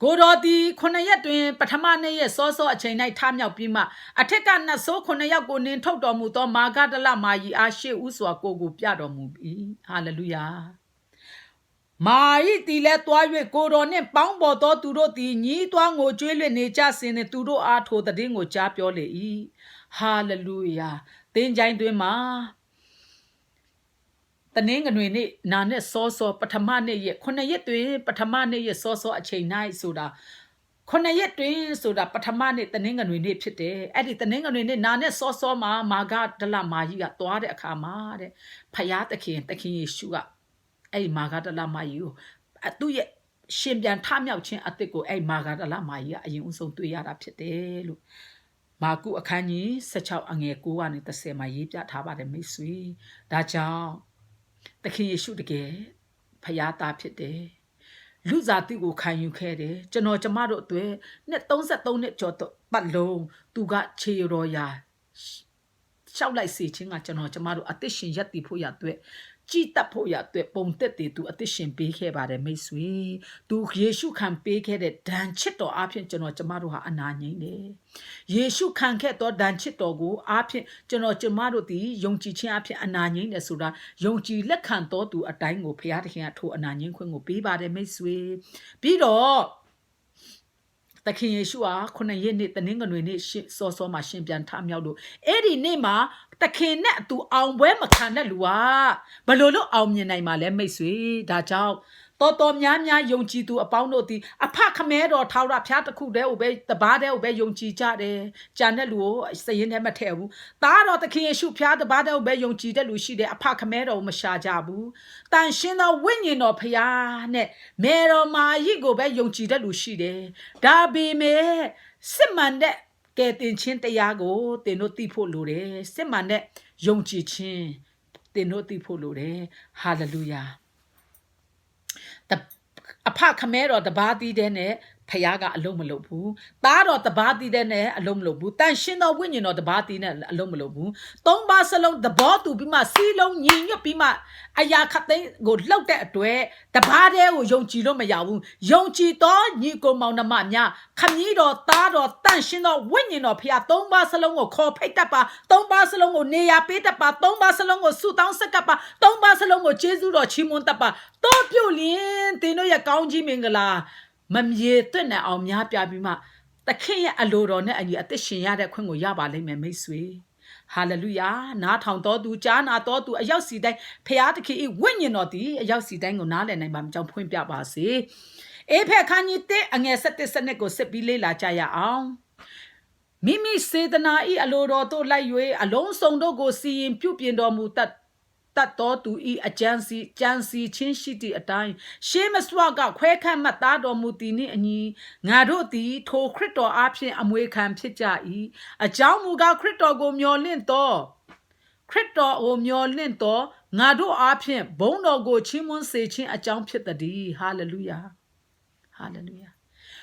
ကိုတော်သည်9ရက်တွင်ပထမနေ့ရက်စောစောအချိန်၌ထမြောက်ပြီးမှအထက်ကနတ်ဆိုး9ယောက်ကိုနင်းထုတ်တော်မူသောမာဂဒလမာယီအားရှေ့ဦးစွာကိုပြတော်မူ၏ဟာလေလုယာမာယီတီလဲတွား၍ကိုတော်နှင့်ပေါင်းပေါ်သောသူတို့သည်ညီးတွားငိုကြွေးလွင့်နေကြစဉ်နှင့်သူတို့အားထိုတဲ့င်းကိုကြားပြောလေ၏ဟာလေလုယာသင်ကြိုင်တွင်မှာတနင်္ဂနွေနေ့နာနဲ့စောစောပထမနေ့ရက်9ရက်တွင်ပထမနေ့ရက်စောစောအချိန်၌ဆိုတာ9ရက်တွင်ဆိုတာပထမနေ့တနင်္ဂနွေနေ့ဖြစ်တယ်အဲ့ဒီတနင်္ဂနွေနေ့နာနဲ့စောစောမှာမာဂဒလမာကြီးကသွားတဲ့အခါမှာတဲ့ဖယားသခင်ယေရှုကအဲ့ဒီမာဂဒလမာကြီးကိုသူ့ရဲ့ရှင်ပြန်ထမြောက်ခြင်းအသစ်ကိုအဲ့မာဂဒလမာကြီးကအရင်ဦးဆုံးတွေ့ရတာဖြစ်တယ်လို့မာကုအခန်းကြီး16အငယ်9ကနေ30မှာရေးပြထားပါတယ်မိတ်ဆွေဒါကြောင့်သခင်ယေရှုတကယ်ဖယားသားဖြစ်တယ်လူစားတိကိုခံယူခဲ့တယ်ကျွန်တော်ကျမတို့အတွက်နှစ်33နှစ်ကျော်ပတ်လုံးသူကခြေရော်ရာရှောက်လိုက်စေခြင်းကကျွန်တော်ကျမတို့အသက်ရှင်ရပ်တည်ဖို့ရအတွက်ကြည်တပ်ဖို့ရအတွက်ပုံသက်တည်သူအသက်ရှင်ပေးခဲ့ပါတယ်မိတ်ဆွေသူယေရှုခံပေးခဲ့တဲ့ဒဏ်ချစ်တော်အပြင်ကျွန်တော်ကျမတို့ဟာအနာငြိမ့်တယ်ယေရှုခံခဲ့သောဒဏ်ချစ်တော်ကိုအပြင်ကျွန်တော်ကျမတို့ဒီယုံကြည်ခြင်းအပြင်အနာငြိမ့်တယ်ဆိုတာယုံကြည်လက်ခံတော်သူအတိုင်းကိုဘုရားသခင်ကထိုအနာငြိမ့်ခွင့်ကိုပေးပါတယ်မိတ်ဆွေပြီးတော့သခင်ယေရှုဟာ9ရက်နေ့တနင်္ဂနွေနေ့စောစောမှာရှင်ပြန်ထမြောက်လို့အဲ့ဒီနေ့မှာသခင်နဲ့အတူအောင်ပွဲမခံတဲ့လူကဘယ်လိုလုပ်အောင်မြင်နိုင်မှာလဲမိတ်ဆွေဒါကြောင့်တော်များယုံကြည်သူအပေါင်းတို့သည်အဖခမဲတော်ထာဝရဘုရားတစ်ခုတည်းကိုပဲတပါးတည်းကိုပဲယုံကြည်ကြတယ်ကြံတဲ့လူကိုစရင်ထဲမထည့်ဘူးသားတော်သခင်ယေရှုဘုရားတပါးတည်းကိုပဲယုံကြည်တဲ့လူရှိတယ်အဖခမဲတော်ကိုမရှာကြဘူးတန်ရှင်းသောဝိညာဉ်တော်ဘုရားနဲ့မေတော်မာယိကိုပဲယုံကြည်တဲ့လူရှိတယ်ဒါပေမဲ့စစ်မှန်တဲ့ကဲတင်ချင်းတရားကိုသင်တို့သိဖို့လိုတယ်စစ်မှန်တဲ့ယုံကြည်ခြင်းသင်တို့သိဖို့လိုတယ်ဟာလေလုယာအဖခမဲတော်တပါးတီးတဲ့နဲ့ဖယားကအလုံးမလုပ်ဘူးသားတော်တပါးတီးတဲ့နဲ့အလုံးမလုပ်ဘူးတန်ရှင်းသောဝိညာဉ်တော်တပါးတီးနဲ့အလုံးမလုပ်ဘူးသုံးပါးစလုံးသဘောတူပြီးမှစီးလုံးညီညွတ်ပြီးမှအရာခတ်သိမ်းကိုလှုပ်တဲ့အတွက်တပါးတည်းကိုယုံကြည်လို့မရဘူးယုံကြည်သောညီကိုမောင်နှမများခမည်းတော်သားတော်တန်ရှင်းသောဝိညာဉ်တော်ဖယားသုံးပါးစလုံးကိုခေါ်ဖိတ်တတ်ပါသုံးပါးစလုံးကိုနေရာပေးတတ်ပါသုံးပါးစလုံးကိုဆုတောင်းဆက်ကပ်ပါသုံးပါးစလုံးကိုကျေးဇူးတော်ချီးမွမ်းတတ်ပါတော့ပြုတ်လင်းသင်တို့ရဲ့ကောင်းကြီးမင်္ဂလာမမြေသွက်နဲ့အောင်များပြပြီးမှသခင်ရဲ့အလိုတော်နဲ့အညီအသက်ရှင်ရတဲ့ခွင့်ကိုရပါလိမ့်မယ်မိတ်ဆွေဟာလေလုယာနားထောင်တော်သူကြားနာတော်သူအရောက်စီတိုင်းဖျားသခင်၏ဝိညာဉ်တော်သည်အရောက်စီတိုင်းကိုနားလည်နိုင်ပါမကြောင်းဖွင့်ပြပါစေအေဖက်ခန်းကြီး1အငယ်7စနစ်ကိုစစ်ပြီးလေ့လာကြရအောင်မိမိစေတနာ၏အလိုတော်သို့လိုက်၍အလုံးစုံတို့ကိုစီရင်ပြုပြင်တော်မူတတ်တော်သူဤအကျဉ်စီကြံစီချင်းရှိသည့်အတိုင်းရှေးမစွာကခွဲခန့်မှတ်သားတော်မူသည်နှင့်အညီငါတို့သည်ထိုခရစ်တော်အားဖြင့်အမွေခံဖြစ်ကြ၏အကြောင်းမူကားခရစ်တော်ကိုမျှော်လင့်သောငါတို့အားဖြင့်ဘုန်းတော်ကိုချီးမွမ်းစေခြင်းအကြောင်းဖြစ်သည်ဟာလေလုယာဟာလေလုယာ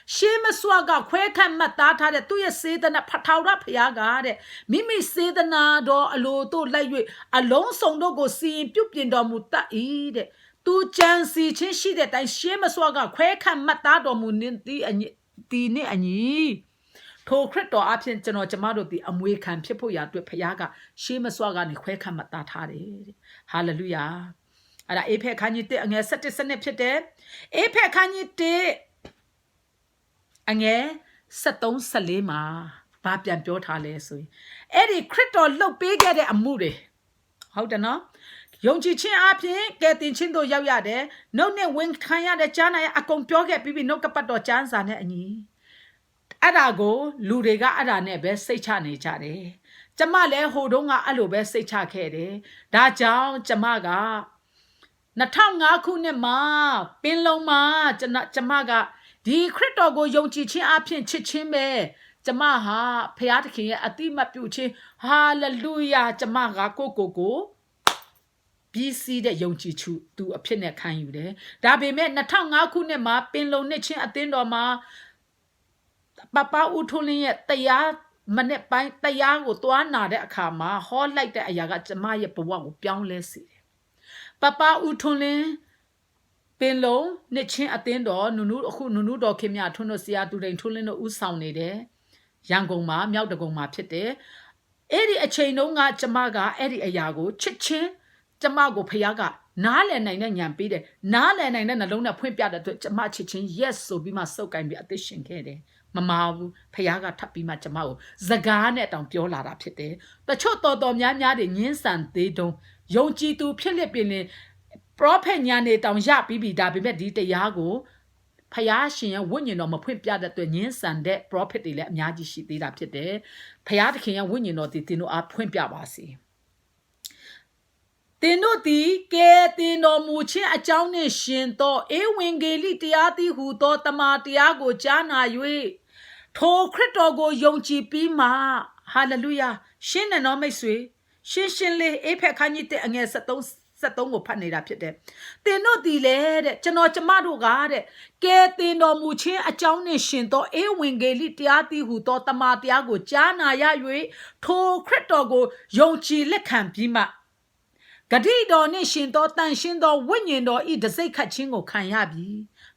shame swaga, quakan matata, to your say than a patara piaga, Mimi say the nado, a loto like you, a long song no go see pupin domuta eat. Tu chancy chinshi that I shame swaga, quakan matado muninti and dine and ye. ထိုခရစ်တော်အဖြစ်ကျွန်တော်ကျမတို့ဒီအမွေခံဖြစ်ဖို့ရအတွက်ဖခင်ကရှေးမစွာကနေခွဲခန့်မှတ်သားထားတယ်တဲ့ဟာလေလုယာအဲ့ဒါအေဖက်ခန်းကြီး1အငယ်17စနစ်ဖြစ်တယ်အေဖက်ခန်းကြီး1အငယ်73 14မှာဘာပြန်ပြောထားလဲဆိုရင်အဲ့ဒီခရစ်တော်လှုပ်ပေးခဲ့တဲ့အမှုတွေဟုတ်တယ်နော်ယုံကြည်ခြင်းအပြင်ကယ်တင်ခြင်းတို့ရောက်ရတယ်နှုတ်နဲ့ဝင်ခံရတဲ့ကြားနာရအကုန်ပြောခဲ့ပြီးနှုတ်ကပတ်တော်ကျမ်းစာနဲ့အညီအဲ့ဒါကိုလူတွေကအဲ့ဒါနဲ့ပဲစိတ်ချနေကြတယ်ကျမလည်းဟိုတုန်းကအဲ့လိုပဲစိတ်ချခဲ့တယ်ဒါကြောင့်ကျမက2005ခုနှစ်မှာပင်လုံမှာကျမကဒီခရစ်တော်ကိုယုံကြည်ခြင်းအပြင်ချစ်ခြင်းပဲကျမဟာဖခင်သခင်ရဲ့အတိမတ်ပြုခြင်းဟာလေလုယာကျမကကိုပြီးစီးတဲ့ယုံကြည်သူအဖြစ်နဲ့ခံယူတယ်ဒါပေမဲ့2005ခုနှစ်မှာပင်လုံနှစ်ချင်းအသင်းတော်မှာပပဦးထွန်းလင်းရဲ့တရားမနေ့ပိုင်းတရားကိုတွားနာတဲ့အခါမှာဟောလိုက်တဲ့အရာကကျမရဲ့ဘဝကိုပြောင်းလဲစေတယ်ပပဦးထွန်းလင်းပင်လုံနှစ်ချင်းအသင်းတော်နုနုတော်ခင်မြထွန်းတို့ဆရာသူတိန်ထွန်းလင်းတို့ဦးဆောင်နေတယ်ရန်ကုန်မှာမြောက်တကုံမှာဖြစ်တယ်အဲ့ဒီအချိန်တုန်းကကျမကအဲ့ဒီအရာကိုချစ်ချင်းကျမကိုဖခင်ကနားလည်နိုင်တဲ့ဉာဏ်ပေးတယ်နားလည်နိုင်တဲ့နှလုံးနဲ့ဖွင့်ပြတဲ့အတွက်ကျမချစ်ချင်း yes ဆိုပြီးမှစုပ်ကိုင်ပြီးအသက်ရှင်ခဲ့တယ်မမာဘူးဖခင်ကထပ်ပြီးမှကျမကိုစကားနဲ့တောင်ပြောလာတာဖြစ်တယ်တချို့တော်များတွေညင်းဆန်သေးတုံးယုံကြည်သူဖြစ်လက်ပင်ပရောဖက်ညာနေတောင်ရပြီးပြီဒါပေမဲ့ဒီတရားကိုဖခင်ရှင်ရဲ့ဝိညာဉ်တော်မဖွင့်ပြတဲ့အတွက်ညင်းဆန်တဲ့ prophet တွေလည်းအများကြီးရှိသေးတာဖြစ်တယ်ဖခင်သခင်ရဲ့ဝိညာဉ်တော်ဒီတင်တို့အားဖွင့်ပြပါစေတင်တို့ဒီကဲတင်တော်မူခြင်းအကြောင်းနှင့်ရှင်သောဧဝံဂေလိတရားသည်ဟူသောတမန်တရားကိုကြားနာ၍ထိုခရစ်တော်ကိုယုံကြည်ပြီးမှဟာလေလုယာရှင်းတယ်နော်မိတ်ဆွေရှင်းလေးအေဖက်ခန်းကြီးတဲ့အငယ်73ကိုဖတ်နေတာဖြစ်တယ်တင်တို့ဒီလေတဲ့ကျမတို့ကတဲ့ကဲတင်တော်မူခြင်းအကြောင်းနှင့်ရှင်သောဧဝံဂေလိတရားသည်ဟူသောတမန်တရားကိုကြားနာရ၍ထိုခရစ်တော်ကိုယုံကြည်လက်ခံပြီးမှဂတိတော်နှင့်ရှင်သောတန်ရှင်းသောဝိညာဉ်တော်ဤတစိတ်ခတ်ခြင်းကိုခံရပြီ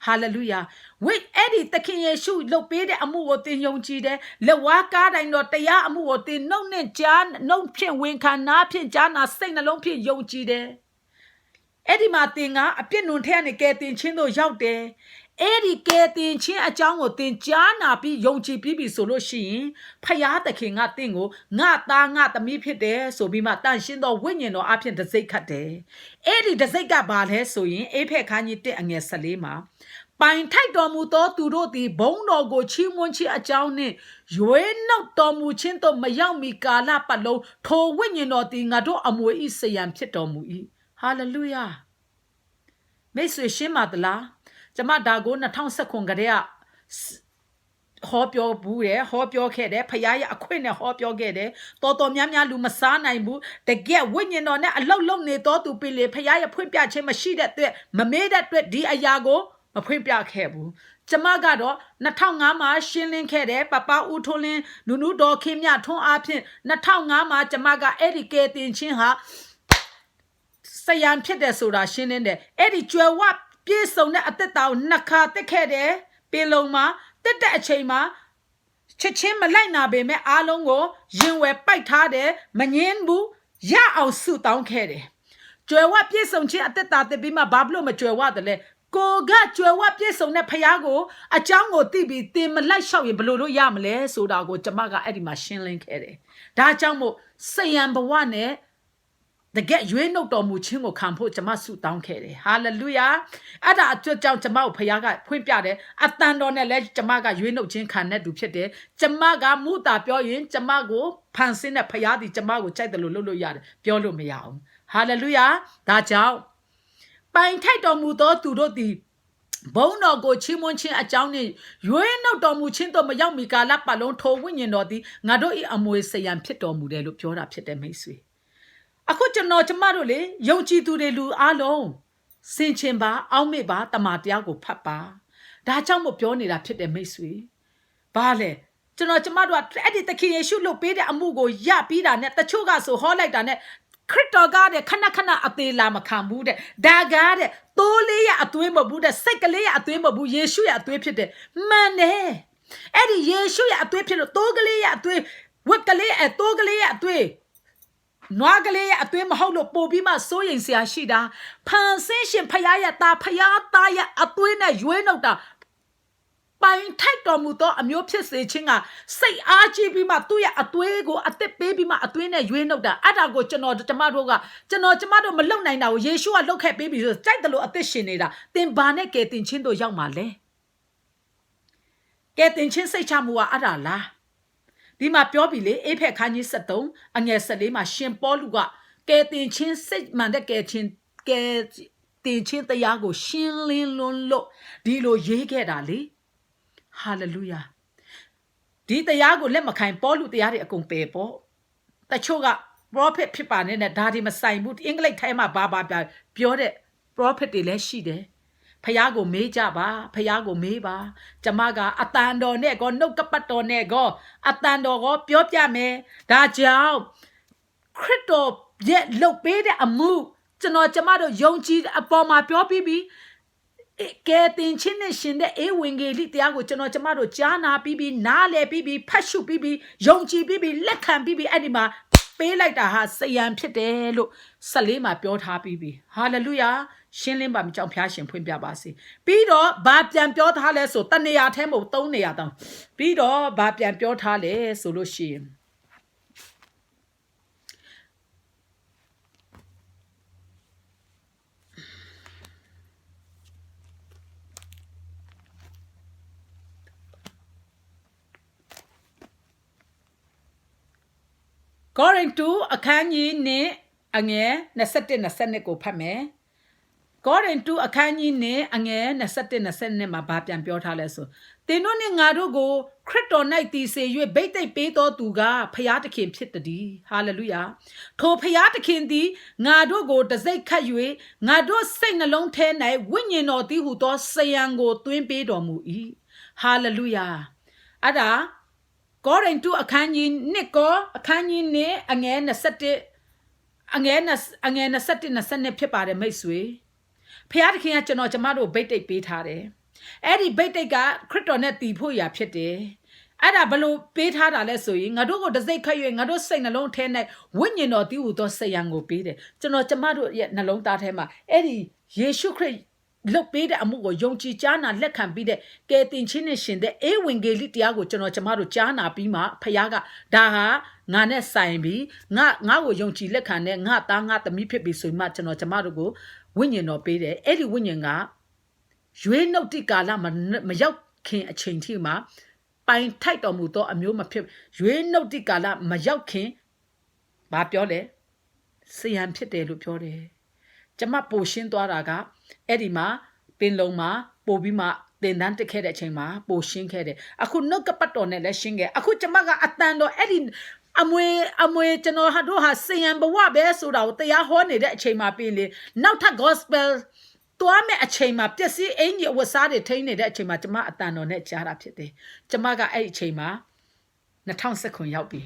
ဟာလေလုယာဝိအဲ့ဒီသခင်ယေရှုလုပ်ပေးတဲ့အမှုကိုသင်ယုံကြည်တယ်လက်ဝါးကားတိုင်းတော်တရားအမှုကိုသင်နှုတ်နဲ့ကြားနှုတ်ဖြင့်ဝင်ခံနာဖြင့်ကြားနာစိတ်နှလုံးဖြင့်ယုံကြည်တယ်အဲ့ဒီမှာသင်ကအပြစ်နုံထဲကနေကယ်တင်ခြင်းတို့ရောက်တယ်အဲ့ဒီကယ်တင်ခြင်းအကြောင်းကိုသင်ကြားနာပြီးယုံကြည်ပြီးပြီဆိုလို့ရှိရင်ဖယားသခင်ကသင်ကိုငါသားငါသမီးဖြစ်တယ်ဆိုပြီးမှတန်ရှင်းသောဝိညာဉ်တော်အဖြစ်တစိတ်ခတ်တယ်အဲ့ဒီတစိတ်ကဘာလဲဆိုရင်အေဖက်ခန်းကြီး1အငယ်14မှာပိုင်ထိုက်တော်မူသောသူတို့သည်ဘုန်းတော်ကိုချီးမွမ်းခြင်းအကြောင်းနှင့်ရွေးနှုတ်တော်မူခြင်းသို့မရောက်မီကာလပတ်လုံးထိုဝိညာဉ်တော်သည်ငါတို့အမွေဤစယံဖြစ်တော်မူ၏ဟာလေလုယာမိတ်ဆွေရှင်းပါသလားကျမဒါကို2019ကတည်းကဟောပြောဘူးတယ်ဟောပြောခဲ့တယ်ဖခင်ရဲ့အခွင့်နဲ့ဟောပြောခဲ့တယ်တော်များလူမစားနိုင်ဘူးတကယ်ဝိညာဉ်တော်နဲ့အလောက်လုံနေတော်သူပြီလေဖခင်ရဲ့ဖွင့်ပြခြင်းမရှိတဲ့အတွက်မမေ့တဲ့အတွက်ဒီအရာကိုမဖွင့်ပြခဲ့ဘူးကျမကတော့2005မှာရှင်းလင်းခဲ့တယ်ပပဦးထွန်းလင်းနုတော်ခင်မြထွန်းအားဖြင့်2005မှာကျမကအဲ့ဒီကဲတင်ချင်းဟာစယံဖြစ်တယ်ဆိုတာရှင်းလင်းတယ်အဲ့ဒီကြွယ်ဝပြည့်စုံတဲ့အသက်တာကိုနှစ်ခါတက်ခဲ့တယ်ပင်လုံမှာတက်တဲ့အချိန်မှာချက်ချင်းမလိုက်နာပေမဲ့အားလုံးကိုရင်ဝယ်ပိုက်ထားတယ်မငင်းဘူးရအောင်ဆုတောင်းခဲ့တယ်ကြွယ်ဝပြည့်စုံခြင်းအသက်တာတက်ပြီးမှဘာလို့မကြွယ်ဝတယ်လဲကိုကကြွယ်ဝပြည့်စုံတဲ့ဖခင်ကိုအကြောင်းကိုသိပြီးတင်မလိုက်လျှောက်ရင်ဘယ်လိုလုပ်ရမလဲဆိုတာကိုကျမကအဲ့ဒီမှာရှင်းလင်းခဲ့တယ်ဒါကြောင့်မို့စယံဘဝနဲ့တကယ်ရွေးနှုတ်တော်မူခြင်းကိုခံဖို့ကျမဆုတောင်းခဲ့တယ်ဟာလေလုယာအဲ့ဒါအတွက်ကြောင့်ကျမကိုဖခင်ကဖွင့်ပြတယ်အတန်တော်နဲ့လည်းကျမကရွေးနှုတ်ခြင်းခံတဲ့သူဖြစ်တယ်ကျမကမူတာပြောရင်ကျမကိုဖန်ဆင်းတဲ့ဖခင်သည်ကျမကိုကြိုက်တယ်လို့လုပ်လို့ရတယ်ပြောလို့မရအောင်ဟာလေလုယာဒါကြောင့်ပိုင်ထိုက်တော်မူသောသူတို့သည်ဘုန်းတော်ကိုချီးမွမ်းခြင်းအကြောင်းနှင့်ရွေးနှုတ်တော်မူခြင်းတို့မရောက်မီကာလပတ်လုံးထိုဝိညာဉ်တော်သည်ငါတို့၏အမွေစယံဖြစ်တော်မူတယ်လို့ပြောတာဖြစ်တယ်မိတ်ဆွေအခုကျမတို့လေယုံကြည်သူတွေလူအားလုံးစင်ချင်ပါအောက်မေ့ပါတမန်တရားကိုဖတ်ပါ ဒါကြောင့်မို့ပြောနေတာဖြစ်တယ်မိတ်ဆွေဘာလဲကျွန်တော်ကျမတို့ကအဲ့ဒီသခင်ယေရှုလို့ပေးတဲ့အမှုကိုရပြီးတာနဲ့တချို့ကဆိုဟောလိုက်တာနဲ့ခရစ်တော်ကတဲ့ခဏခဏအသေးလာမခံဘူးတဲ့ဒါကားတဲ့သိုးလေးရဲ့အသွေးမဟုတ်ဘူးတဲ့စိတ်ကလေးရဲ့အသွေးမဟုတ်ဘူးယေရှုရဲ့အသွေးဖြစ်တယ်မှန်တယ်အဲ့ဒီယေရှုရဲ့အသွေးဖြစ်လို့သိုးကလေးရဲ့အသွေးဝက်ကလေးအသိုးကလေးရဲ့အသွေးနွားကလေးရဲ့အသွေးမဟုတ်လို့ပို့ပြီးမှစိုးရိမ်စရာရှိတာဖန်ဆင်းရှင်ဖယားရဲ့သားဖယားသားရဲ့အသွေးနဲ့ရွေးနှုတ်တာပိုင်ထိုက်တော်မူသောအမျိုးဖြစ်စေခြင်းကစိတ်အားကြီးပြီးမှသူ့ရဲ့အသွေးကိုအသက်ပေးပြီးမှအသွေးနဲ့ရွေးနှုတ်တာအဲ့ဒါကိုကျွန်တော်ကျမတို့မလုံနိုင်တာကိုယေရှုကလုပ်ခဲ့ပေးပြီဆိုကြိုက်တယ်လို့အသက်ရှင်နေတာသင်ဘာနဲ့ကယ်တင်ခြင်းတို့ရောက်မှာလဲကယ်တင်ခြင်းစိတ်ချမှုကအဲ့ဒါလားဒီမှာပြောပြီလေအေဖက်ခန်းကြီး73အငယ်14မှာရှင်ပေါလုကကယ်တင်ခြင်းစိတ်မှန်တဲ့ကယ်တင်ခြင်းတရားကိုရှင်းလင်းလွန်းလို့ဒီလိုရေးခဲ့တာလေဟာလေလုယာဒီတရားကိုလက်မခံပေါလုတရားတွေအကုန်ပယ်ပေါ့တချို့က prophet ဖြစ်ပါနဲ့ဒါဒီမဆိုင်ဘူးအင်္ဂလိပ်ထဲမှာဘာပြောတဲ့ prophet တွေလည်းရှိတယ်ဖယားကိုမေးကြပါဖယားကိုမေးပါကျမကအတန်တော်နဲ့ကောနှုတ်ကပတ်တော်နဲ့ကောအတန်တော်ကိုပြောပြမယ်ဒါကြောင့်ခရစ်တော်ရဲ့လှုပ်ပေးတဲ့အမှုကျမတို့ယုံကြည်အပေါ်မှာပြောပြီးပြီကဲတင်ချင်းနဲ့ရှင်တဲ့အေဝံဂေလိတရားကိုကျမတို့ကြားနာပြီးပြီနားလည်ပြီးပြီဖတ်ရှုပြီးပြီယုံကြည်ပြီးပြီလက်ခံပြီးပြီအဲ့ဒီမှာပေးလိုက်တာဟာစယံဖြစ်တယ်လို့14မှာပြောထားပြီးပြီဟာလေလုယာရှင်းလင်းပါမကြောင်ဖျားရှင်ဖွင့်ပြပါစေပြီးတော့ဘာပြန်ပြောထားလဲဆိုတနေရာထဲမဟုတ်3နေရာတောင်ပြီးတော့ဘာပြန်ပြောထားလဲဆိုလို့ရှိရင်ကောရိန္သုအခန်းကြီးနဲ့အငယ်21-22ကိုဖတ်မယ်ကောရိန္သုအခန်းကြီးနဲ့အငယ်21-22မှာဘာပြန်ပြောထားလဲဆိုသင်တို့နှင့်ငါတို့ကိုခရစ်တော်၌တည်စေ၍ဗိသိက်ပေးသောသူကဖယားသခင်ဖြစ်တည်းဟာလေလုယာထိုဖယားသခင်သည်ငါတို့ကိုတစိ့ခတ်၍ငါတို့စိတ်နှလုံးထဲ၌ဝိညာဉ်တော်သည်ဟူသောစယံကိုသွင်းပေးတော်မူ၏ဟာလေလုယာအဲ့ဒါကောရိန္သုအခန်းကြီး1ကောအခန်းကြီး1အငယ်21အငယ်21-22ဖြစ်ပါတယ်မိတ်ဆွေဖျားသခင်ကကျမတို့ဗိတ်တိတ်ပေးထားတယ်အဲ့ဒီဗိတ်တိတ်ကခရစ်တော်နဲ့တည်ဖို့ရာဖြစ်တယ်အဲ့ဒါဘလို့ပေးထားတာလဲဆိုရင်ငါတို့ကိုတစိ့ခတ်၍ငါတို့စိတ်နှလုံးထဲ၌ဝိညာဉ်တော်တည်ဟူသောစယံကိုပေးတယ်ကျမတို့ရဲ့နှလုံးသားထဲမှာအဲ့ဒီယေရှုခရစ်လုတ်ပေးတဲ့အမှုကိုယုံကြည်ကြားနာလက်ခံပြီးတဲ့ကယ်တင်ခြင်းနဲ့ရှင်တဲ့အေဝံဂေလိတရားကိုကျမတို့ကြားနာပြီးမှဖခင်ကဒါဟာငါနဲ့ဆိုင်ပြီးငါကိုယုံကြည်လက်ခံတဲ့ငါသားငါသမီးဖြစ်ပြီးဆိုမှကျမတို့ကိုဝိညာဉ်တော်ပေးတယ်အဲ့ဒီဝိညာဉ်ကရွေးနှုတ်တိကာလမရောက်ခင်အချိန်ထိမှာပိုင်ထိုက်တော်မူသောအမျိုးမဖြစ်ရွေးနှုတ်တိကာလမရောက်ခင်ဘာပြောလဲစယံဖြစ်တယ်လို့ပြောတယ်ကျမပိုရှင်းသွားတာကအဲ့ဒီမှာပင်လုံးမှာပို့ပြီးမှတင်တန်းတက်ခဲ့တဲ့အချိန်မှာပိုရှင်းခဲ့တယ်အခုနှုတ်ကပတ်တော်နဲ့လည်းရှင်းခဲ့အခုကျမကအတန်တော်အဲ့ဒီအမွေကျွန်တော်တို့ဟာစယံဘဝပဲဆိုတာကိုတရားဟောနေတဲ့အချိန်မှာပြင်လေနောက်ထပ် gospel တွားမဲ့အချိန်မှာပျက်စီးအင်ကြီးအဝတ်စားတွေထိန်းနေတဲ့အချိန်မှာကျမအတန်တော်နဲ့ကြားတာဖြစ်တယ်ကျမကအဲ့ဒီအချိန်မှာ2019ရောက်ပြီ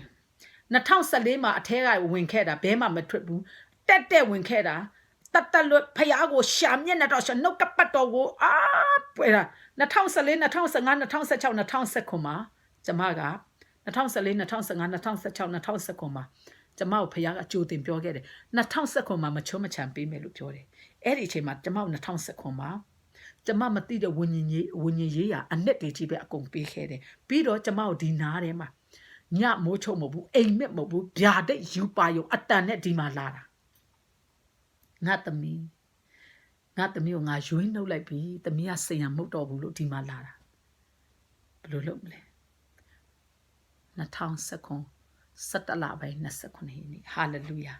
2014မှာအထဲကဝင်ခဲ့တာဘဲမှမထွက်ဘူးတက်ဝင်ခဲ့တာတလွတ်ဖယားကိုရှာမျက်နှာတော့နှုတ်ကပတ်တော်ကိုပွေတာ2014 2015 2016 2019မှာကျမက2014 2015 2016 2019မှာကျမကိုဖယားကအကြိုတင်ပြောခဲ့တယ်2019မှာမချုံမချံပေးမယ်လို့ပြောတယ်အဲ့ဒီအချိန်မှာကျမ2019မှာကျမမသိတဲ့ဝิญဉ်ရေးရာအနှစ်တွေကြီးပဲအကုန်ပေးခဲ့တယ်ပြီးတော့ကျမကိုဒီနားထဲမှာညမိုးချုံမဟုတ်ဘူးအိမ်မက်မဟုတ်ဘူးဗျာဒိတ်ယူပါယုံအတန်နဲ့ဒီမှာလာတာငါသမီးကိုငါရွေးနှုတ်လိုက်ပြီသမီးကစိတ်ရမဟုတ်တော့ဘူးလို့ဒီမှာလာတာဘယ်လိုလုပ်မလဲ2019 17လပိုင်း29ရက်နေ့ဟာလေလုယာ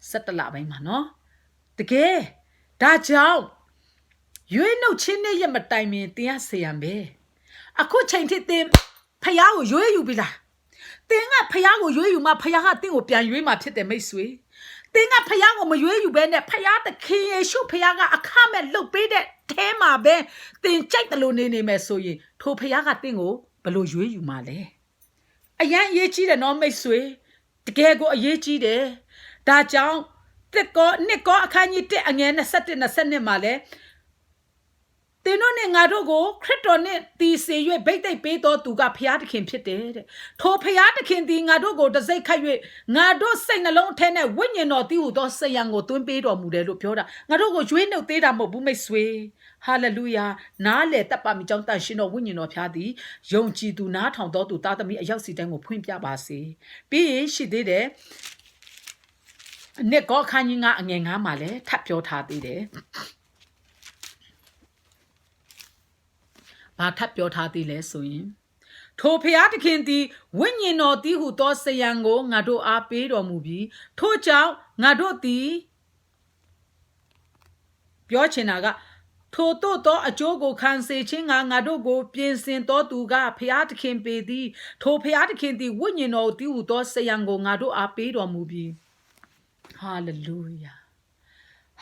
17လပိုင်းမှာနော်တကယ်ဒါကြောင့်ရွေးနှုတ်ခြင်းနဲ့ရမတိုင်မင်တင်ရစေရမယ်အခုချိန်ထိတင်ဖယားကိုရွေးယူပြီလားတင်ကဖယားကိုရွေးယူမှဖယားကတင့်ကိုပြန်ရွေးမှဖြစ်တယ်မိတ်ဆွေ တင်းကဖယားကိုမရွေးယူဘဲနဲ့ဖယားသခင်ယေရှုဖယားကအခမဲ့လှုပ်ပေးတဲ့အဲမှာပဲတင်းကြိုက်တယ်လို့နေမယ်ဆိုရင်ထိုဖယားကတင်းကိုဘလို့ရွေးယူမှာလဲအရန်အရေးကြီးတယ်နော်မိတ်ဆွေတကယ်ကိုအရေးကြီးတယ်ဒါကြောင့်တစ်ကောအခန်းကြီး1အငယ်21 22မှာလဲတင်းတို့နဲ့ငါတို့ကိုခရစ်တော်နဲ့တီစေ၍ဗိတ်သိက်ပေးတော်သူကဖျားသခင်ဖြစ်တယ်တဲ့ထိုဖျားသခင်သည်ငါတို့ကိုတစိတ်ခတ်၍ငါတို့စိတ်နှလုံးအထဲနဲ့ဝိညာဉ်တော်တည်ဟူသောစိတ်ရန်ကိုသွင်းပေးတော်မူတယ်လို့ပြောတာငါတို့ကိုရွေးနှုတ်သေးတာမဟုတ်ဘူးမိတ်ဆွေဟာလေလုယာနားလေတပ်ပါမိကြောင်းတန်ရှင်တော်ဝိညာဉ်တော်ဖျားသည်ယုံကြည်သူနားထောင်တော်သူသားသမီးအရောက်စီတိုင်းကိုဖွင့်ပြပါစေပြီးရင်ရှိသေးတယ်နှစ်ကောခန်းကြီးကအငယ်9မှာလည်းထပ်ပြောထားသေးတယ်ဘာထပ်ပြောထားသေးလဲဆိုရင်ထိုဖျားသခင်သည်ဝိညာဉ်တော်တည်ဟူသောစယံကိုငါတို့အားပေးတော်မူပြီးထို့ကြောင့်ငါတို့သည်ပြောချင်တာကထို့သောအကျိုးကိုခံစေခြင်းကငါတို့ကိုပြင်ဆင်တော်သူကဖျားသခင်ပေသည်ထိုဖျားသခင်သည်ဝိညာဉ်တော်တည်ဟူသောစယံကိုငါတို့အားပေးတော်မူပြီးဟာလေလုယာ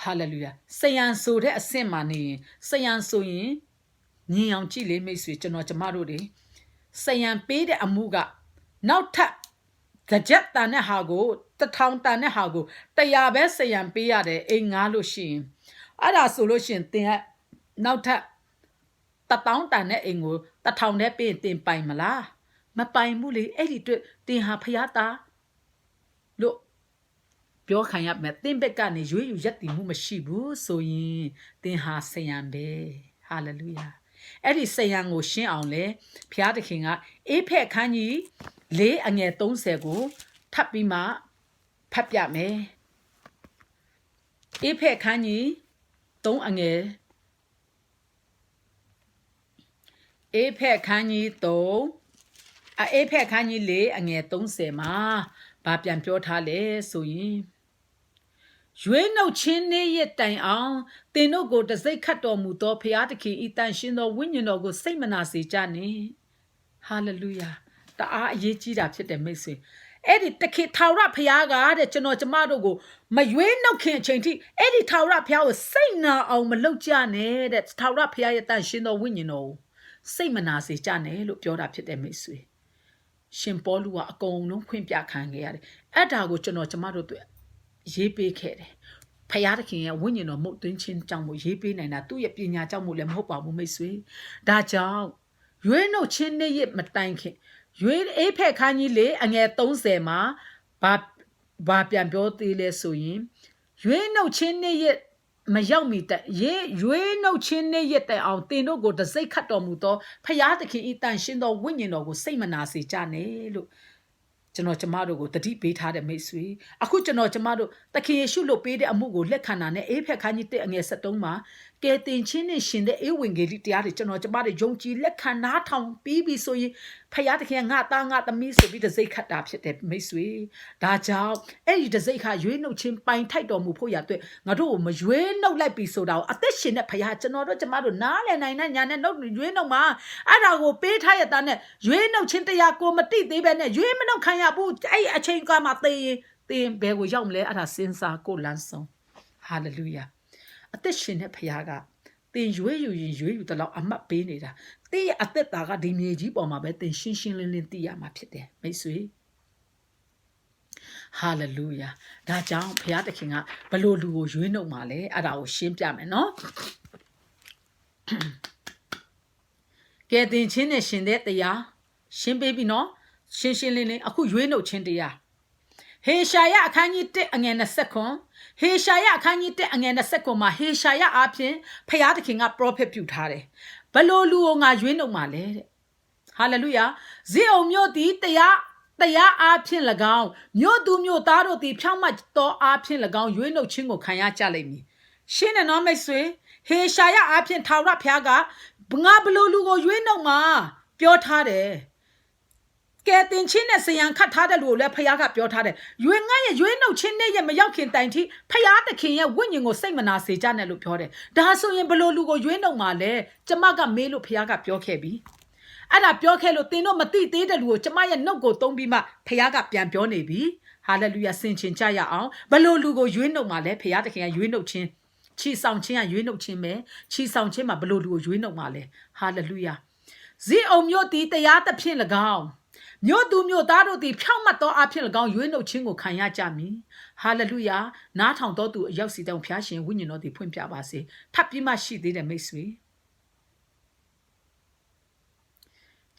ဟာလေလုယာစယံဆိုတဲ့အဆင့်မှာနေရင်စယံဆိုရင်ညင်အောင်ကြည့်လေမိတ်ဆွေကျွန်တော်ကျမတို့တွေစယံပေးတဲ့အမှုကနောက်ထပ်ကြက်တန်တဲ့ဟာကို1000တန်တဲ့ဟာကို100ပဲစယံပေးရတယ်အိမ်ငားလို့ရှိရင်အဲ့ဒါဆိုလို့ရှိရင်တင်ကနောက်ထပ်1000တန်တဲ့အိမ်ကို1000နဲ့ပေးရင်တင်ပိုင်မလားမပိုင်ဘူးလေအဲ့ဒီအတွက်တင်ဟာဖျားသားလို့ပြောခံရမယ်တင်ဘက်ကနေရွေးယူရက်တည်မှုမရှိဘူးဆိုရင်တင်ဟာစယံပဲဟာလေလုယာအဲ့ဒီစယံကိုရှင်းအောင်လဲဘုရားသခင်ကအေဖက်ခန်းကြီး4အငယ်30ကိုထပ်ပြီးမှဖတ်ပြမယ်အေဖက်ခန်းကြီး3အငယ်အေဖက်ခန်းကြီး3အေဖက်ခန်းကြီး4အငယ်30မှာဘာပြန်ပြောထားလဲဆိုရင်ရွေးနှုတ်ခြင်းနေ့ရက်တိုင်အောင်သင်တို့ကိုတစိတ်ခတ်တော်မူသောဖျားသခင်ဤတန်ရှင်သောဝိညာဉ်တော်ကိုစိတ်မနာစေကြနှင့်ဟာလေလုယာတအားအရေးကြီးတာဖြစ်တယ်မိတ်ဆွေအဲ့ဒီတခင်ထာဝရဖျားကတဲ့ကျွန်တော်ကျမတို့ကိုမရွေးနှုတ်ခင်အချိန်ထိအဲ့ဒီထာဝရဖျားကိုစိတ်နာအောင်မလုပ်ကြနဲ့တဲ့ထာဝရဖျားရဲ့တန်ရှင်သောဝိညာဉ်တော်ကိုစိတ်မနာစေကြနဲ့လို့ပြောတာဖြစ်တယ်မိတ်ဆွေရှင်ပေါလုကအကုန်လုံးဖွင့်ပြခံခဲ့ရတယ်အဲ့ဒါကိုကျွန်တော်ကျမတို့တွေ့ရေးပေးခဲ့တယ်ဖယားသခင်ရဲ့ဝိညာဉ်တော်မုတ်သွင်းခြင်းကြောင့်မို့ရေးပေးနိုင်တာသူ့ရဲ့ပညာကြောင့်မို့လည်းမဟုတ်ပါဘူးမိတ်ဆွေဒါကြောင့်ရွေးနှုတ်ခြင်းနေ့ရက်မတိုင်ခင်ရွေးအေးဖက်ခန်းကြီးလေအငယ်30မှာဘာပြန်ပြောသေးလဲဆိုရင်ရွေးနှုတ်ခြင်းနေ့ရက်မရောက်မီတရွေးနှုတ်ခြင်းနေ့ရက်တိုင်အောင်တင်တို့ကိုတစိတ်ခတ်တော်မူသောဖယားသခင်ဤတန်ရှင်သောဝိညာဉ်တော်ကိုစိတ်မနာစေကြနဲ့လို့ကျွန်တော်ကျမတို့ကိုတတိပေးထားတဲ့မိတ်ဆွေအခုကျွန်တော်ကျမတို့သခင်ယေရှုလို့ပေးတဲ့အမှုကိုလက်ခံတာနဲ့အေးဖက်ခန်းကြီး1အငယ်73မှာကယ်တင်ခြင်းနဲ့ရှင်တဲ့အေဝံဂေလိတရားတွေကျွန်တော်ကျမတို့ယုံကြည်လက်ခံနားထောင်ပြီးပြီဆိုရင်ဖယားသခင်ကငါသားငါသမီးဆိုပြီးတစိတ်ခတ်တာဖြစ်တဲ့မိတ်ဆွေဒါကြောင့်အဲ့ဒီတစိတ်ခါရွေးနှုတ်ခြင်းပိုင်ထိုက်တော်မူဖို့ရအတွက်ငါတို့ကိုမရွေးနှုတ်လိုက်ပြီဆိုတာကိုအသက်ရှင်တဲ့ဖယားကျွန်တော်တို့ကျမတို့နားလည်နိုင်တဲ့ညာနဲ့နှုတ်ရွေးနှုတ်မှာအဲ့ဒါကိုပေးထားရတဲ့နဲ့ရွေးနှုတ်ခြင်းတရားကိုမတိသေးပဲနဲ့ရွေးမနှုတ်ခံရဘူးအဲ့အချိန်ကမှသေရင်ဘယ်ကိုရောက်မလဲအဲ့ဒါစဉ်းစားကိုလန်းဆုံးဟာလေလုယာအသက်ရှင်တဲ့ဖယားကတင်ရွေးယူရင်ရွေးယူတလောက်အမှတ်ပေးနေတာတင်းရဲ့အသက်တာကဒီမြေကြီးပေါ်မှာပဲတင်ရှင်းရှင်းလင်းလင်းသိရမှာဖြစ်တယ်မိတ်ဆွေဟာလေလုယာဒါကြောင့်ဘုရားသခင်ကဘလို့လူကိုရွေးနှုတ်မှာလဲအဲ့ဒါကိုရှင်းပြမယ်နော်ကဲတင်ချင်းနဲ့ရှင်တဲ့တရားရှင်းပေးပြီနော်ရှင်းရှင်းလင်းလင်းအခုရွေးနှုတ်ခြင်းတရားဟေရှာယအခန်းကြီး1အငယ်29ဟေရှာယအခန်းကြီး1အငယ်29မှာဟေရှာယအားဖြင့်ဖျားသခင်က prophet ပြုထားတယ်ဘလို့လူကိုငါရွေးနှုတ်မှာလဲတဲ့ဟာလေလုယာဇေအုံမြို့သည်တရားအားဖြင့်၎င်းမြို့သူမြို့သားတို့သည်ဖြောင့်မတ်သောအားဖြင့်၎င်းရွေးနှုတ်ခြင်းကိုခံရကြလိမ့်မည်ရှင်းတယ်နော်မိတ်ဆွေဟေရှာယအားဖြင့်ထာဝရဘုရားကငါဘလို့လူကိုရွေးနှုတ်မှာပြောထားတယ်ကဲတင်ချင်းနဲ့စယံခတ်ထားတဲ့လူကိုလည်းဖယားကပြောထားတယ်ရွေငါရဲ့ရွေနှုတ်ချင်းနဲ့ရဲ့မရောက်ခင်တိုင်ထိဖယားသခင်ရဲ့ဝိညာဉ်ကိုစိတ်မနာစေကြနဲ့လို့ပြောတယ်ဒါဆိုရင်ဘလို့လူကိုရွေနှုတ်မှာလဲကျမကမေးလို့ဖယားကပြောခဲ့ပြီအဲ့ဒါပြောခဲ့လို့တင်တို့မသိသေးတဲ့လူကိုကျမရဲ့နှုတ်ကိုသုံးပြီးမှဖယားကပြန်ပြောနေပြီ ဟာလေလုယာဆင်ခြင်ကြရအောင်ဘလို့လူကိုရွေးနှုတ်မှာလဲဖခင်တခင်ကရွေးနှုတ်ခြင်းချီဆောင်ခြင်းကရွေးနှုတ်ခြင်းပဲချီဆောင်ခြင်းမှာဘလို့လူကိုရွေးနှုတ်မှာလဲဟာလေလုယာဇီအောင်မြို့တီတရားသဖြင့်၎င်းမြို့သူမြို့သားတို့သည်ဖြောင့်မတ်သောအဖြစ်၎င်းရွေးနှုတ်ခြင်းကိုခံရကြမည်ဟာလေလုယာနားထောင်တော်သူအရောက်စီတောင်ဖျားရှင်ဝိညာဉ်တော်သည်ဖွင့်ပြပါစေထပ်ပြီးမှရှိသေးတယ်မိတ်ဆွေ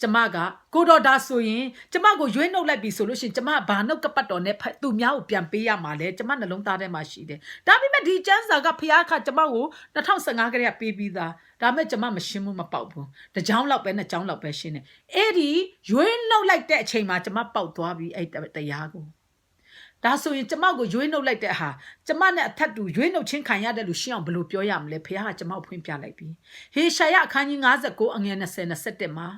ကျမကကိုတော်ဒါဆိုရင်ကျမကိုရွေးနှုတ်လိုက်ပြီဆိုလို့ရှိရင်ကျမဘာနှုတ်ကပတ်တော်နဲ့သူများကိုပြန်ပေးရမှာလဲကျမနှလုံးသားထဲမှာရှိတယ်ဒါပေမဲ့ဒီကျမ်းစာကဖခင်ကကျမကို2015ကတည်းကပေးပြီးသားဒါပေမဲ့ကျမမရှင်းဘူးမပေါက်ဘူးတစ်ကြောင်းလောက်ပဲနှစ်ကြောင်းလောက်ပဲရှင်းတယ်အဲ့ဒီရွေးနှုတ်လိုက်တဲ့အချိန်မှာကျမပေါက်သွားပြီအဲ့တရားကိုဒါဆိုရင်ကျမကိုရွေးနှုတ်လိုက်တဲ့ဟာကျမနဲ့အထက်တူရွေးနှုတ်ချင်းခံရတဲ့လူရှင်းအောင်ဘယ်လိုပြောရမလဲဖခင်ကကျမကိုဖွင့်ပြလိုက်ပြီဟေရှာယအခန်းကြီး59အငယ်20-21မှာ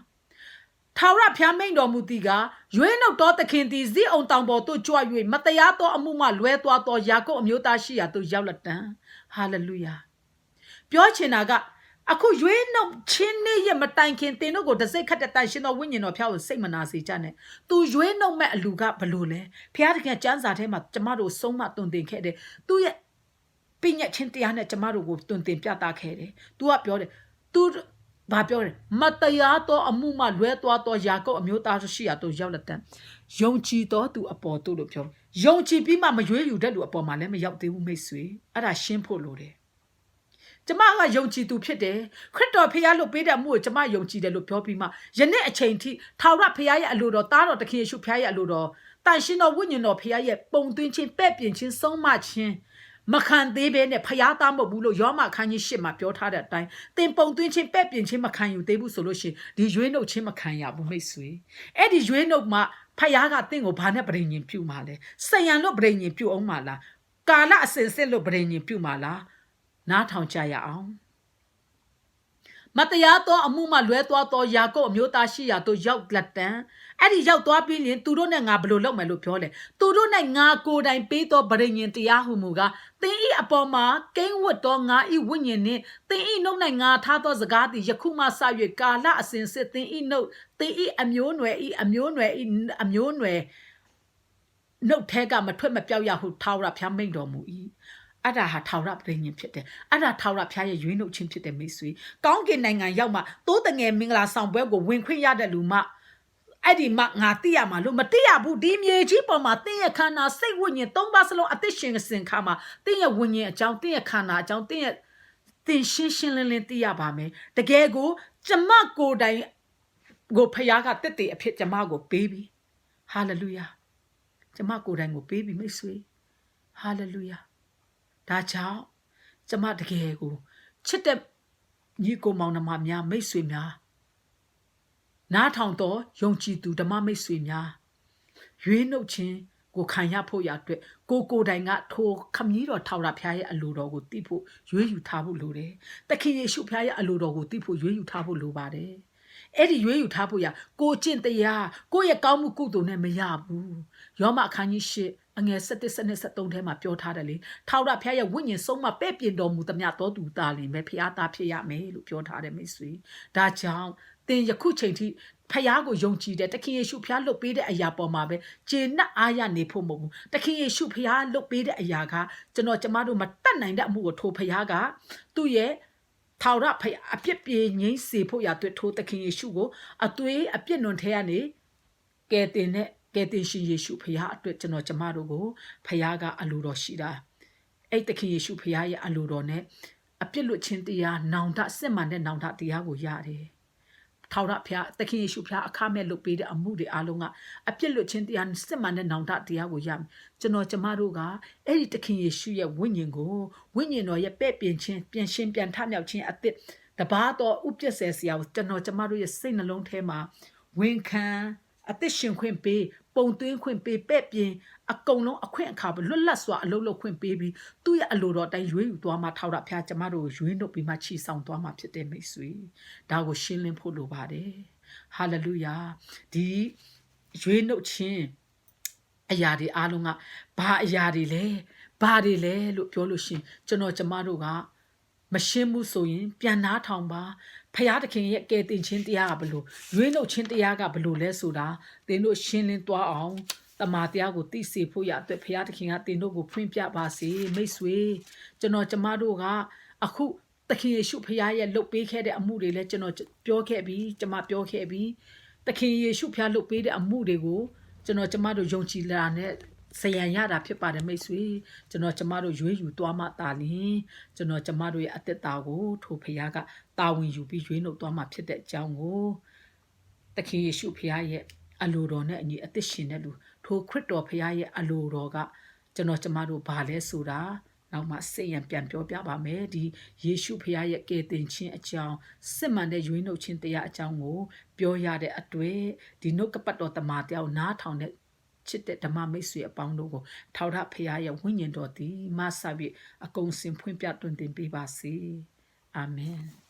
ထာဝရဘုရားမိန့်တော်မူသည်ကရွေးနှုတ်တော်သခင်သည်ဇိအုန်တောင်ပေါ်သို့ကြွ၍မတရားသောအမှုမှလွဲသွားသောယာကုပ်အမျိုးသားရှိရာသို့ရောက်လက်တံဟာလေလုယာပြောချင်တာကအခုရွေးနှုတ်ချင်းနေ့ရမတိုင်ခင်တင်တို့ကိုတစိတ်ခတ်တဲ့တိုင်ရှင်တော်ဝိညာဉ်တော်ဖျားကိုစိတ်မနာစေကြနဲ့သူရွေးနှုတ်မဲ့အလူကဘလို့လဲဘုရားသခင်ကျမ်းစာထဲမှာကျမတို့ဆုံးမတွင်တင်ခဲ့တယ်သူရဲ့ပြည့်ညက်ချင်းတရားနဲ့ကျမတို့ကိုတွင်တင်ပြသခဲ့တယ်သူကပြောတယ်သူဘာပြောလဲမတရားသောအမှုမှလွဲသွားသောယာကုပ်အမျိုးသားရှိရာသို့ရောက်လက်တံယုံကြည်သောသူအပေါ်တို့လို့ပြောယုံကြည်ပြီးမှမရွေးယူတဲ့လူအပေါ်မှာလည်းမရောက်သေးဘူးမိတ်ဆွေအဲ့ဒါရှင်းဖို့လိုတယ်ကျမကယုံကြည်သူဖြစ်တယ်ခရစ်တော်ဖခင်လို့ပေးတဲ့အမှုကိုကျမယုံကြည်တယ်လို့ပြောပြီးမှယနေ့အချိန်ထိထာဝရဖခင်ရဲ့အလိုတော်သားတော်သခင်ယေရှုဖခင်ရဲ့အလိုတော်တန်ရှင်တော်ဝိညာဉ်တော်ဖခင်ရဲ့ပုံသွင်းခြင်းပဲ့ပြင်ခြင်းဆုံးမခြင်းမခံသေးဘဲနဲ့ဖျားသားမဟုတ်ဘူးလို့ယောမခန်းကြီး8မှာပြောထားတဲ့အတိုင်းသင်ပုံသွင်းခြင်းပဲ့ပြင်ခြင်းမခံယူသေးဘူးဆိုလို့ရှိရင်ဒီရွေးနှုတ်ခြင်းမခံရဘူးမိတ်ဆွေအဲ့ဒီရွေးနှုတ်မှာဖျားကသင်ကိုဘာနဲ့ပြင်ရင်ပြုမှာလဲစယံလို့ပြင်ရင်ပြုအောင်မှာလားကာလအစဉ်စစ်လို့ပြင်ရင်ပြုမှာလားနားထောင်ကြရအောင်မတရားသောအမှုမှလွဲသွားသောယာကုပ်အမျိုးသားရှိရာတို့ရောက်လက်တံအဲ့ဒီရောက်သွားပြီးရင်သူတို့နဲ့ငါဘယ်လိုလုပ်မယ်လို့ပြောလဲသူတို့နဲ့ငါကိုယ်တိုင်ပေးသောဗရိညင်တရားဟုမူကားသင်ဤအပေါ်မှာကိန်းဝတ်သောငါဤဝိညာဉ်နှင့်သင်ဤနှုတ်၌ငါထားသောစကားသည်ယခုမှစ၍ကာလအစဉ်စစ်သင်ဤနှုတ်သင်ဤအမျိုးနွယ်ဤအမျိုးနွယ်ဤအမျိုးနွယ်နှုတ်ထဲကမထွက်မပြောက်ရဟုထာဝရဘုရားမိန့်တော်မူ၏အဲ့ဒါဟာထာဝရပရိညင်ဖြစ်တယ်အဲ့ဒါထာဝရဘုရားရဲ့ရွေးနှုတ်ခြင်းဖြစ်တယ်မိတ်ဆွေကောင်းကင်နိုင်ငံရောက်မှတိုးတငယ်မင်္ဂလာဆောင်ပွဲကိုဝင်ခွင့်ရတဲ့လူမှအဲ့ဒီမှငါသိရမှာလို့မသိရဘူးဒီမြေကြီးပေါ်မှာတင်းရဲ့ခန္ဓာစိတ်ဝိညာဉ်၃ပါးစလုံးအသက်ရှင်စင်ခါမှာတင်းရဲ့ဝိညာဉ်အကြောင်းတင်းရဲ့ခန္ဓာအကြောင်းတင်းရဲ့သင်ရှင်းရှင်းလင်းလင်းသိရပါမယ်တကယ်ကိုကျမကိုယ်တိုင်ကိုဖခင်ကတက်တဲ့အဖြစ်ကျမကိုပေးပြီဟာလေလုယာကျမကိုယ်တိုင်ကိုပေးပြီမိတ်ဆွေဟာလေလုယာဒါကြောင့်ကျမတကယ်ကိုချစ်တဲ့ညီကိုမောင်နှမများမိတ်ဆွေများနားထောင်တော့ယုံကြည်သူဓမ္မမိတ်ဆွေများရွေးနှုတ်ခြင်းကိုခံရဖို့ရအတွက်ကိုယ်တိုင်ကထိုခမည်းတော်ထာဝရဘုရားရဲ့အလိုတော်ကိုသိဖို့ရွေးယူထားဖို့လိုတယ်။သခင်ယေရှုဘုရားရဲ့အလိုတော်ကိုသိဖို့ရွေးယူထားဖို့လိုပါတယ်။အဲ့ဒီရွေးယူထားဖို့ရကိုကျင့်တရားကိုရဲ့ကောင်းမှုကုသိုလ်နဲ့မရဘူး။ယောမအခန်းကြီး8အငယ်17-23ထဲမှာပြောထားတယ်လေထာဝရဘုရားရဲ့ဝိညာဉ်ဆုံးမပဲ့ပြင်တော်မူသမျှတော်သူသားလင်ပဲဘုရားသားဖြစ်ရမယ်လို့ပြောထားတယ်မိတ်ဆွေဒါကြောင့်သင်ယခုချိန်ထိဖခင်ကိုယုံကြည်တဲ့တခင်ယေရှုဖခင်လွတ်ပေးတဲ့အရာပေါ်မှာပဲကျေနပ်အားရနေဖို့မဟုတ်ဘူးတခင်ယေရှုဖခင်လွတ်ပေးတဲ့အရာကကျမတို့မတတ်နိုင်တဲ့အမှုကိုထိုဖခင်ကသူ့ရဲ့ထာဝရဖခင်အပြစ်ပြေငြိမ်းစေဖို့ရအတွက်ထိုတခင်ယေရှုကိုအသွေးအပြစ်နွန်ထဲကနေကယ်တင်ရှင်ယေရှုဖခင်အတွက်ကျမတို့ကိုဖခင်ကအလိုတော်ရှိတာအဲ့တခင်ယေရှုဖခင်ရဲ့အလိုတော်နဲ့အပြစ်လွတ်ခြင်းတရားနောင်တစစ်မှန်တဲ့နောင်တတရားကိုရတယ်ထာဝရဘုရားသခင်ယေရှုဘုရားအခမဲ့လုပ်ပေးတဲ့အမှုတွေအားလုံးကအပြစ်လွတ်ခြင်းတရားစစ်မှန်တဲ့နောင်တတရားကိုရမယ်ကျမတို့ကအဲ့ဒီသခင်ယေရှုရဲ့ဝိညာဉ်ကိုဝိညာဉ်တော်ရဲ့ပဲ့ပြင်ခြင်းပြန်ရှင်းပြန်ထမြောက်ခြင်းအသစ်တပါးတော်ဥပ္ပစ္စေစရာကိုကျမတို့ရဲ့စိတ်နှလုံးထဲမှာဝန်ခံအသက်ရှင်ခွင့်ပေးပုံသွင်းခွင့်ပေးပဲ့ပြင်အကုန်လုံးအခွင့်အခါလွတ်လပ်စွာအလုပ်လုပ်ခွင့်ပေးပြီးသူ့ရဲ့အလိုတော်တိုင်းရွေးယူသွားမှထာဝရဘုရားကျမတို့ကိုရွေးနှုတ်ပြီးမှချီဆောင်သွားမှဖြစ်တဲ့မိတ်ဆွေဒါကိုရှင်းလင်းဖို့လိုပါတယ်ဟာလေလုယာဒီရွေးနှုတ်ခြင်းအရာတွေအားလုံးကဘာအရာတွေလဲလို့ပြောလို့ရှင်ကျမတို့ကမရှင်းဘူးဆိုရင်ပြန်နားထောင်ပါဖခင်သခင်ရဲ့ကယ်တင်ခြင်းတရားကဘလို့ရွေးနှုတ်ခြင်းတရားကဘလို့လဲဆိုတာသင်တို့ရှင်းလင်းသွားအောင် တမာတရားကိုသိစေဖို့ရအတွက်ဖခင်သခင်ကတင်တို့ကိုဖွင့်ပြပါစေမိတ်ဆွေကျွန်တော်ကျမတို့ကအခုသခင်ယေရှုဖခင်ရဲ့လှုပ်ပေးခဲ့တဲ့အမှုတွေလည်းကျွန်တော်ပြောခဲ့ပြီးကျမပြောခဲ့ပြီးသခင်ယေရှုဖခင်လှုပ်ပေးတဲ့အမှုတွေကိုကျွန်တော်ကျမတို့ယုံကြည်လာတဲ့ဆရန်ရတာဖြစ်ပါတယ်မိတ်ဆွေကျွန်တော်ကျမတို့ရွေးယူသွားမှတာလင်ကျွန်တော်ကျမတို့ရဲ့အသက်တာကိုထိုဖခင်ကတာဝန်ယူပြီးရွေးနှုတ်သွားမှဖြစ်တဲ့အကြောင်းကိုသခင်ယေရှုဖခင်ရဲ့အလိုတော်နဲ့အညီအသက်ရှင်တဲ့လူထိုခရစ်တော်ဖခင်ရဲ့အလိုတော်ကကျွန်တော်ကျမတို့ဘာလဲဆိုတာနောက်မှစိတ်ရံပြန်ပြောပြပါမယ်ဒီယေရှုဖခင်ရဲ့ကယ်တင်ခြင်းအကြောင်းစစ်မှန်တဲ့ရွေးနှုတ်ခြင်းတရားအကြောင်းကိုပြောရတဲ့အတွေ့ဒီနှုတ်ကပတ်တော်တမန်တရားကိုနားထောင်တဲ့ချစ်တဲ့ဓမ္မမိတ်ဆွေအပေါင်းတို့ကိုထောက်ထဖခင်ရဲ့ဝိညာဉ်တော်သည်မဆပြီးအကုန်စင်ဖွင့်ပြတွင်တင်ပေးပါစေအာမင်